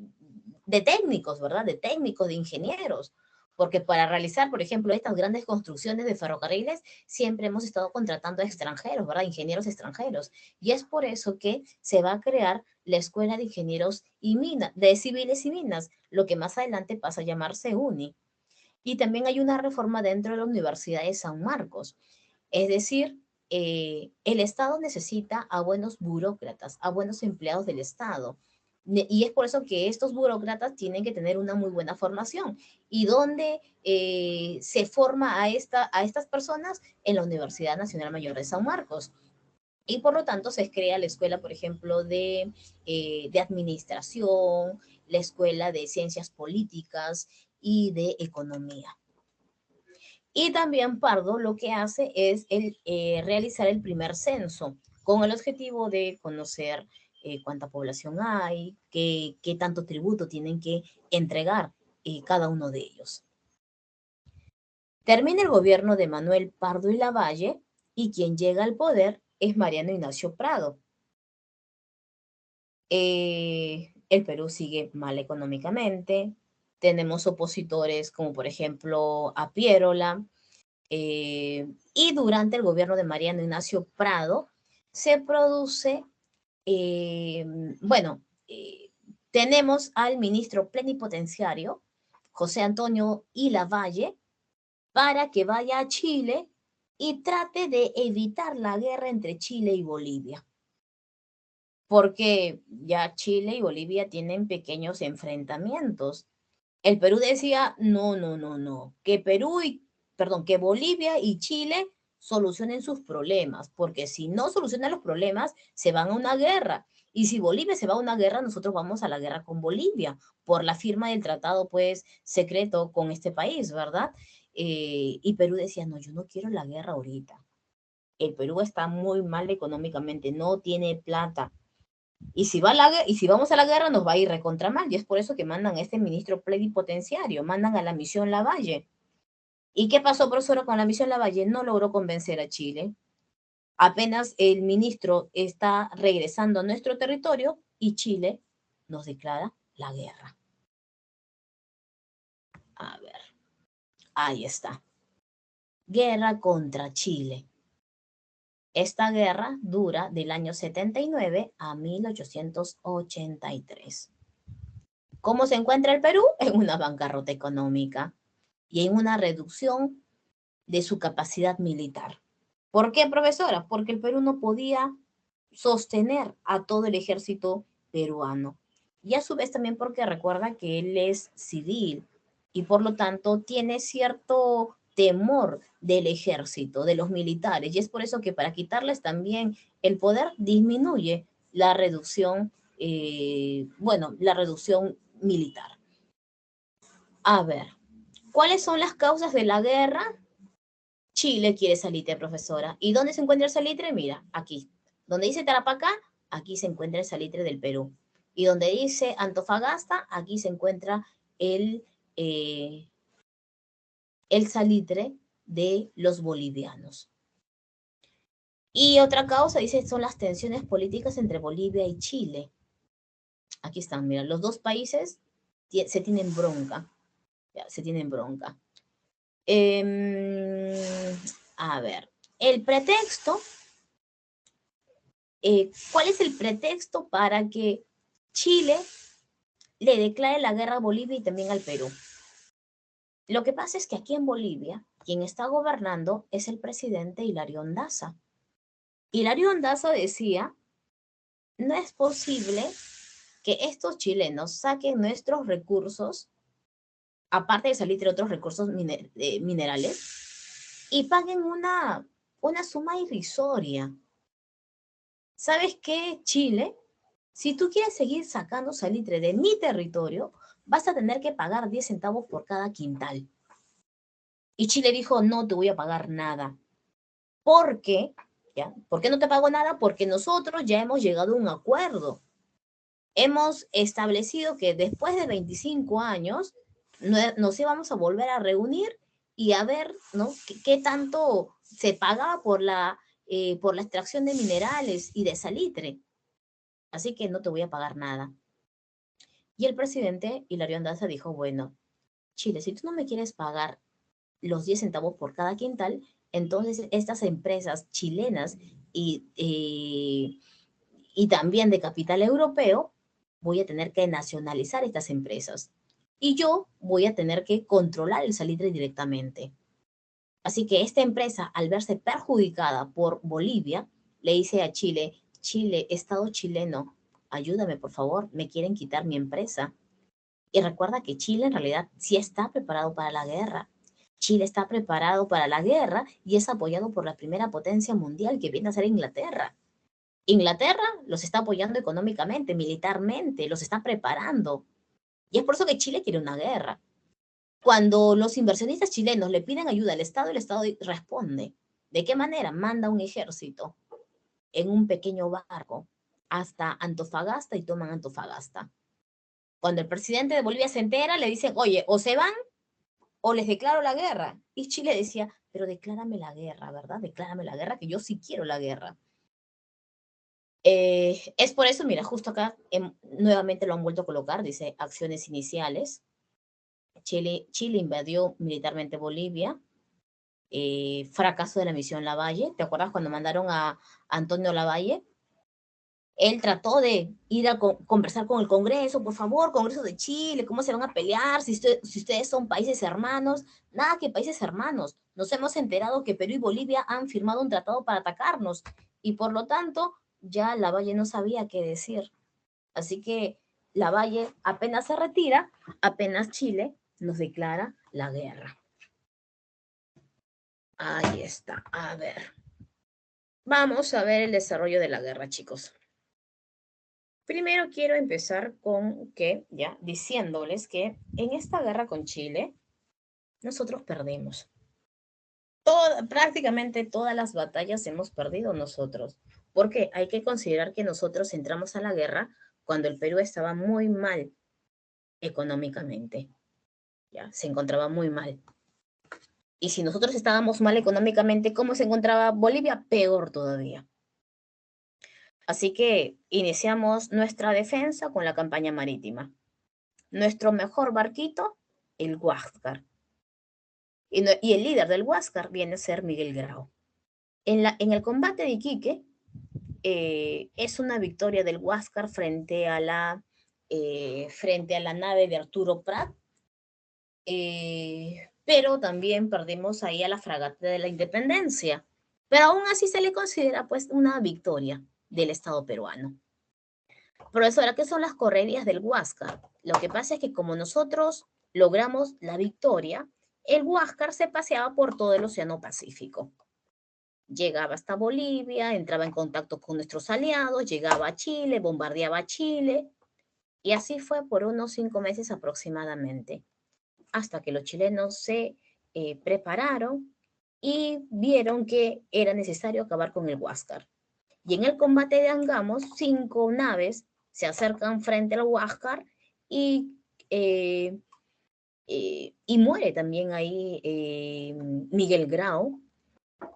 de técnicos, ¿verdad? De técnicos, de ingenieros. Porque para realizar, por ejemplo, estas grandes construcciones de ferrocarriles, siempre hemos estado contratando a extranjeros, ¿verdad? Ingenieros extranjeros. Y es por eso que se va a crear la Escuela de Ingenieros y Minas, de Civiles y Minas, lo que más adelante pasa a llamarse UNI. Y también hay una reforma dentro de la Universidad de San Marcos. Es decir, el Estado necesita a buenos burócratas, a buenos empleados del Estado. Y es por eso que estos burócratas tienen que tener una muy buena formación. ¿Y dónde se forma a estas personas? En la Universidad Nacional Mayor de San Marcos. Y por lo tanto se crea la escuela, por ejemplo, de administración, la escuela de ciencias políticas y de economía. Y también Pardo lo que hace es realizar el primer censo con el objetivo de conocer cuánta población hay, qué tanto tributo tienen que entregar cada uno de ellos. Termina el gobierno de Manuel Pardo y Lavalle y quien llega al poder es Mariano Ignacio Prado. El Perú sigue mal económicamente. Tenemos opositores como por ejemplo a Piérola, y durante el gobierno de Mariano Ignacio Prado se produce, bueno, tenemos al ministro plenipotenciario, José Antonio y Lavalle, para que vaya a Chile y trate de evitar la guerra entre Chile y Bolivia. Porque ya Chile y Bolivia tienen pequeños enfrentamientos. El Perú decía, no, que Bolivia y Chile solucionen sus problemas, porque si no solucionan los problemas, se van a una guerra. Y si Bolivia se va a una guerra, nosotros vamos a la guerra con Bolivia, por la firma del tratado, pues, secreto con este país, ¿verdad? Y Perú decía, no, yo no quiero la guerra ahorita. El Perú está muy mal económicamente, no tiene plata. Y si vamos a la guerra, nos va a ir recontra mal. Y es por eso que mandan a este ministro plenipotenciario, mandan a la misión Lavalle. ¿Y qué pasó, profesora, con la misión Lavalle? No logró convencer a Chile. Apenas el ministro está regresando a nuestro territorio y Chile nos declara la guerra. A ver, ahí está. Guerra contra Chile. Esta guerra dura del año 79 a 1883. ¿Cómo se encuentra el Perú? En una bancarrota económica y en una reducción de su capacidad militar. ¿Por qué, profesora? Porque el Perú no podía sostener a todo el ejército peruano. Y a su vez también porque recuerda que él es civil y por lo tanto tiene cierto temor del ejército, de los militares. Y es por eso que para quitarles también el poder disminuye la reducción, la reducción militar. A ver, ¿cuáles son las causas de la guerra? Chile quiere salitre, profesora. ¿Y dónde se encuentra el salitre? Mira, aquí. Donde dice Tarapacá, aquí se encuentra el salitre del Perú. Y donde dice Antofagasta, aquí se encuentra el salitre de los bolivianos. Y otra causa, dice, son las tensiones políticas entre Bolivia y Chile. Aquí están, mira, los dos países se tienen bronca. Ya, se tienen bronca. A ver, el pretexto, ¿cuál es el pretexto para que Chile le declare la guerra a Bolivia y también al Perú? Lo que pasa es que aquí en Bolivia, quien está gobernando es el presidente Hilario Ondaza. Hilario Ondaza decía, no es posible que estos chilenos saquen nuestros recursos, aparte de salir de otros recursos minerales, y paguen una suma irrisoria. ¿Sabes qué, Chile? Si tú quieres seguir sacando salitre de mi territorio, vas a tener que pagar 10 centavos por cada quintal. Y Chile dijo, no te voy a pagar nada. ¿Por qué? ¿Ya? ¿Por qué no te pago nada? Porque nosotros ya hemos llegado a un acuerdo. Hemos establecido que después de 25 años nos íbamos a volver a reunir y a ver, ¿no? ¿Qué tanto se pagaba por la por la extracción de minerales y de salitre. Así que no te voy a pagar nada. Y el presidente Hilario Andaza dijo, bueno, Chile, si tú no me quieres pagar los 10 centavos por cada quintal, entonces estas empresas chilenas y también de capital europeo, voy a tener que nacionalizar estas empresas. Y yo voy a tener que controlar el salitre directamente. Así que esta empresa, al verse perjudicada por Bolivia, le dice a Chile, Chile, Estado chileno, ayúdame por favor, me quieren quitar mi empresa. Y recuerda que Chile en realidad sí está preparado para la guerra. Chile está preparado para la guerra y es apoyado por la primera potencia mundial que viene a ser Inglaterra. Inglaterra los está apoyando económicamente, militarmente, los está preparando. Y es por eso que Chile quiere una guerra. Cuando los inversionistas chilenos le piden ayuda al Estado, el Estado responde. ¿De qué manera? Manda un ejército en un pequeño barco hasta Antofagasta y toman Antofagasta. Cuando el presidente de Bolivia se entera, le dicen, oye, o se van o les declaro la guerra. Y Chile decía, pero declárame la guerra, ¿verdad? Declárame la guerra, que yo sí quiero la guerra. Es por eso, mira, justo acá nuevamente lo han vuelto a colocar, dice acciones iniciales. Chile invadió militarmente Bolivia, fracaso de la misión Lavalle. ¿Te acuerdas cuando mandaron a Antonio Lavalle? Él trató de ir a conversar con el Congreso, por favor, Congreso de Chile, ¿cómo se van a pelear si ustedes son países hermanos? Nada que países hermanos. Nos hemos enterado que Perú y Bolivia han firmado un tratado para atacarnos y por lo tanto ya Lavalle no sabía qué decir. Así que Lavalle apenas se retira, apenas Chile nos declara la guerra. Ahí está. A ver. Vamos a ver el desarrollo de la guerra, chicos. Primero quiero empezar con diciéndoles que en esta guerra con Chile, nosotros perdimos. Prácticamente todas las batallas hemos perdido nosotros. Porque hay que considerar que nosotros entramos a la guerra cuando el Perú estaba muy mal económicamente. Ya, se encontraba muy mal. Y si nosotros estábamos mal económicamente, ¿cómo se encontraba Bolivia? Peor todavía. Así que iniciamos nuestra defensa con la campaña marítima. Nuestro mejor barquito, el Huáscar. Y el líder del Huáscar viene a ser Miguel Grau. En el combate de Iquique, es una victoria del Huáscar frente a la nave de Arturo Prat, pero también perdimos ahí a la fragata de la Independencia. Pero aún así se le considera pues una victoria del Estado peruano. Profesora, ¿qué son las correrías del Huáscar? Lo que pasa es que como nosotros logramos la victoria, el Huáscar se paseaba por todo el Océano Pacífico. Llegaba hasta Bolivia, entraba en contacto con nuestros aliados, llegaba a Chile, bombardeaba a Chile, y así fue por unos 5 meses aproximadamente, hasta que los chilenos se prepararon y vieron que era necesario acabar con el Huáscar. Y en el combate de Angamos, 5 naves se acercan frente al Huáscar y muere también ahí Miguel Grau.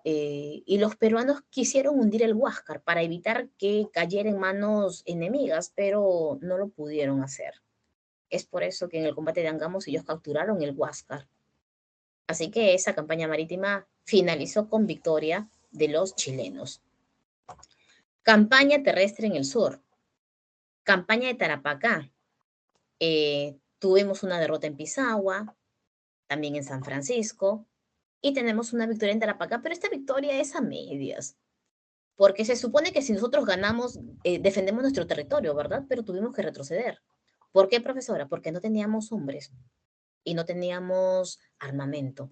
Y los peruanos quisieron hundir el Huáscar para evitar que cayera en manos enemigas, pero no lo pudieron hacer. Es por eso que en el combate de Angamos ellos capturaron el Huáscar. Así que esa campaña marítima finalizó con victoria de los chilenos. Campaña terrestre en el sur. Campaña de Tarapacá. Tuvimos una derrota en Pisagua, también en San Francisco, y tenemos una victoria en Tarapacá, pero esta victoria es a medias, porque se supone que si nosotros ganamos, defendemos nuestro territorio, ¿verdad? Pero tuvimos que retroceder. ¿Por qué, profesora? Porque no teníamos hombres y no teníamos armamento.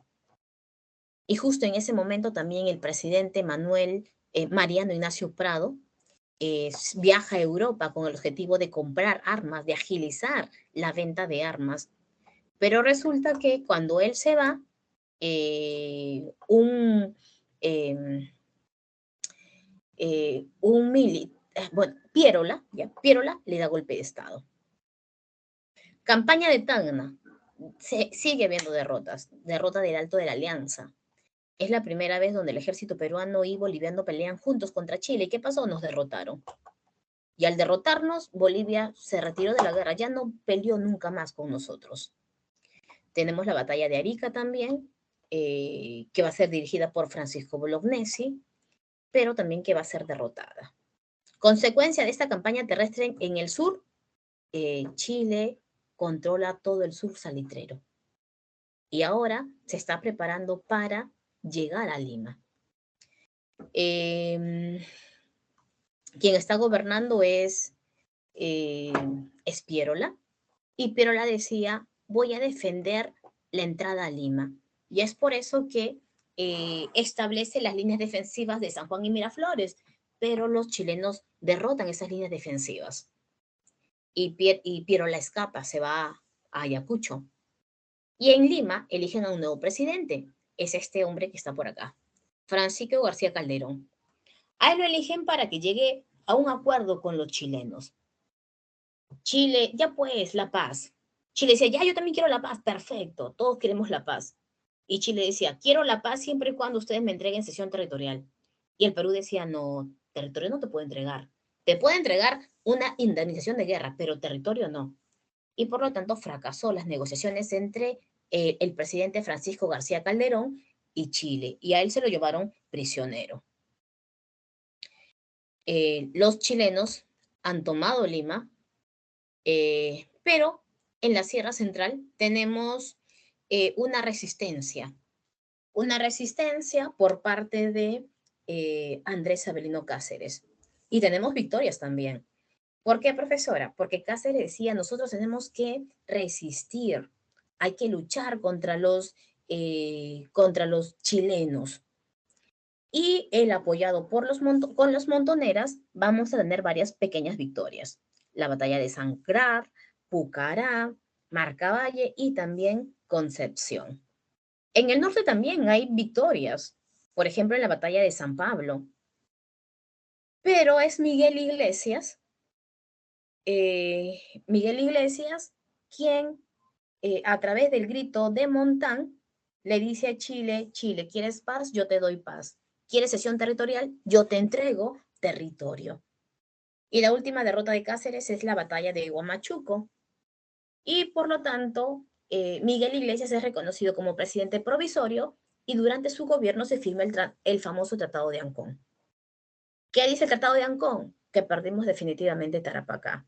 Y justo en ese momento también el presidente Mariano Ignacio Prado viaja a Europa con el objetivo de comprar armas, de agilizar la venta de armas. Pero resulta que cuando él se va, Pierola le da golpe de Estado. Campaña de Tacna, sigue habiendo derrotas, derrota del Alto de la Alianza. Es la primera vez donde el ejército peruano y boliviano pelean juntos contra Chile. ¿Y qué pasó? Nos derrotaron. Y al derrotarnos, Bolivia se retiró de la guerra, ya no peleó nunca más con nosotros. Tenemos la batalla de Arica también, que va a ser dirigida por Francisco Bolognesi, pero también que va a ser derrotada. Consecuencia de esta campaña terrestre en el sur, Chile controla todo el sur salitrero. Y ahora se está preparando para llegar a Lima. Quien está gobernando es Pierola, y Pierola decía, voy a defender la entrada a Lima. Y es por eso que establece las líneas defensivas de San Juan y Miraflores, pero los chilenos derrotan esas líneas defensivas. Y Pierola escapa, se va a Ayacucho. Y en Lima eligen a un nuevo presidente. Es este hombre que está por acá, Francisco García Calderón. A él lo eligen para que llegue a un acuerdo con los chilenos. Chile, ya pues, la paz. Chile decía, ya, yo también quiero la paz. Perfecto, todos queremos la paz. Y Chile decía, quiero la paz siempre y cuando ustedes me entreguen cesión territorial. Y el Perú decía, no, territorio no te puedo entregar. Te puedo entregar una indemnización de guerra, pero territorio no. Y por lo tanto fracasó las negociaciones entre el presidente Francisco García Calderón y Chile. Y a él se lo llevaron prisionero. Los chilenos han tomado Lima, pero en la Sierra Central tenemos una resistencia por parte de Andrés Avelino Cáceres. Y tenemos victorias también. ¿Por qué, profesora? Porque Cáceres decía, nosotros tenemos que resistir, hay que luchar contra los chilenos. Y él, apoyado por con los montoneras, vamos a tener varias pequeñas victorias. La batalla de Sancrar, Pucará, Marcavalle y también Concepción. En el norte también hay victorias, por ejemplo, en la batalla de San Pablo. Pero es Miguel Iglesias quien, a través del grito de Montán, le dice a Chile, Chile, ¿quieres paz? Yo te doy paz. ¿Quieres cesión territorial? Yo te entrego territorio. Y la última derrota de Cáceres es la batalla de Huamachuco. Y por lo tanto, Miguel Iglesias es reconocido como presidente provisorio y durante su gobierno se firma el famoso Tratado de Ancón. ¿Qué dice el Tratado de Ancón? Que perdimos definitivamente Tarapacá,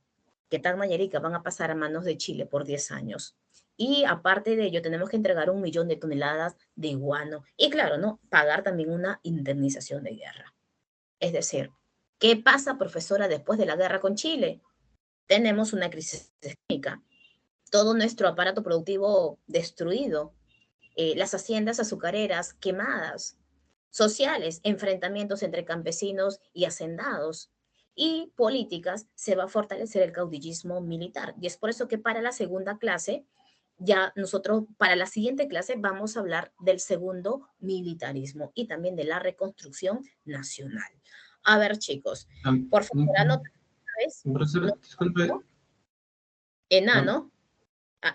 que Tacna y Arica van a pasar a manos de Chile por 10 años. Y aparte de ello, tenemos que entregar 1 millón de toneladas de guano. Y claro, ¿no? Pagar también una indemnización de guerra. Es decir, ¿qué pasa, profesora, después de la guerra con Chile? Tenemos una crisis económica. Todo nuestro aparato productivo destruido. Las haciendas azucareras quemadas. Sociales, enfrentamientos entre campesinos y hacendados. Y políticas, se va a fortalecer el caudillismo militar. Y es por eso que para la segunda clase, ya nosotros, para la siguiente clase, vamos a hablar del segundo militarismo y también de la reconstrucción nacional. A ver, chicos, por favor, anoten una vez. Profesora, disculpe. Enano.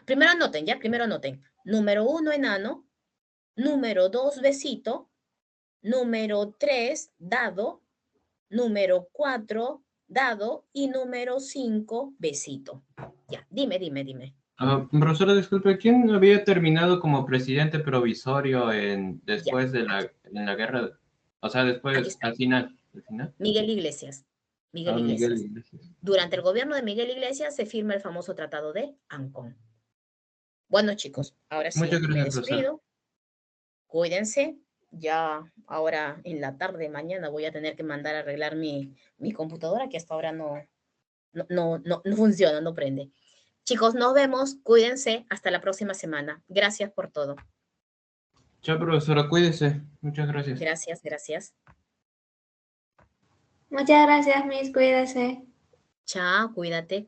Primero anoten. Número 1, enano. Número 2, besito. Número 3, dado. Número 4, dado. Y número 5, besito. Ya, dime. Profesora, disculpe, ¿quién había terminado como presidente provisorio después de en la guerra? O sea, después, al final. Miguel Iglesias. Miguel Iglesias. Durante el gobierno de Miguel Iglesias se firma el famoso Tratado de Ancón. Bueno, chicos, ahora sí Muchas me gracias, profesora. despido. Cuídense. Ya ahora en la tarde, mañana, voy a tener que mandar a arreglar mi computadora, que hasta ahora no funciona, no prende. Chicos, nos vemos. Cuídense. Hasta la próxima semana. Gracias por todo. Chao, profesora, cuídese. Muchas gracias. Gracias. Muchas gracias, Miss. Cuídese. Chao, cuídate.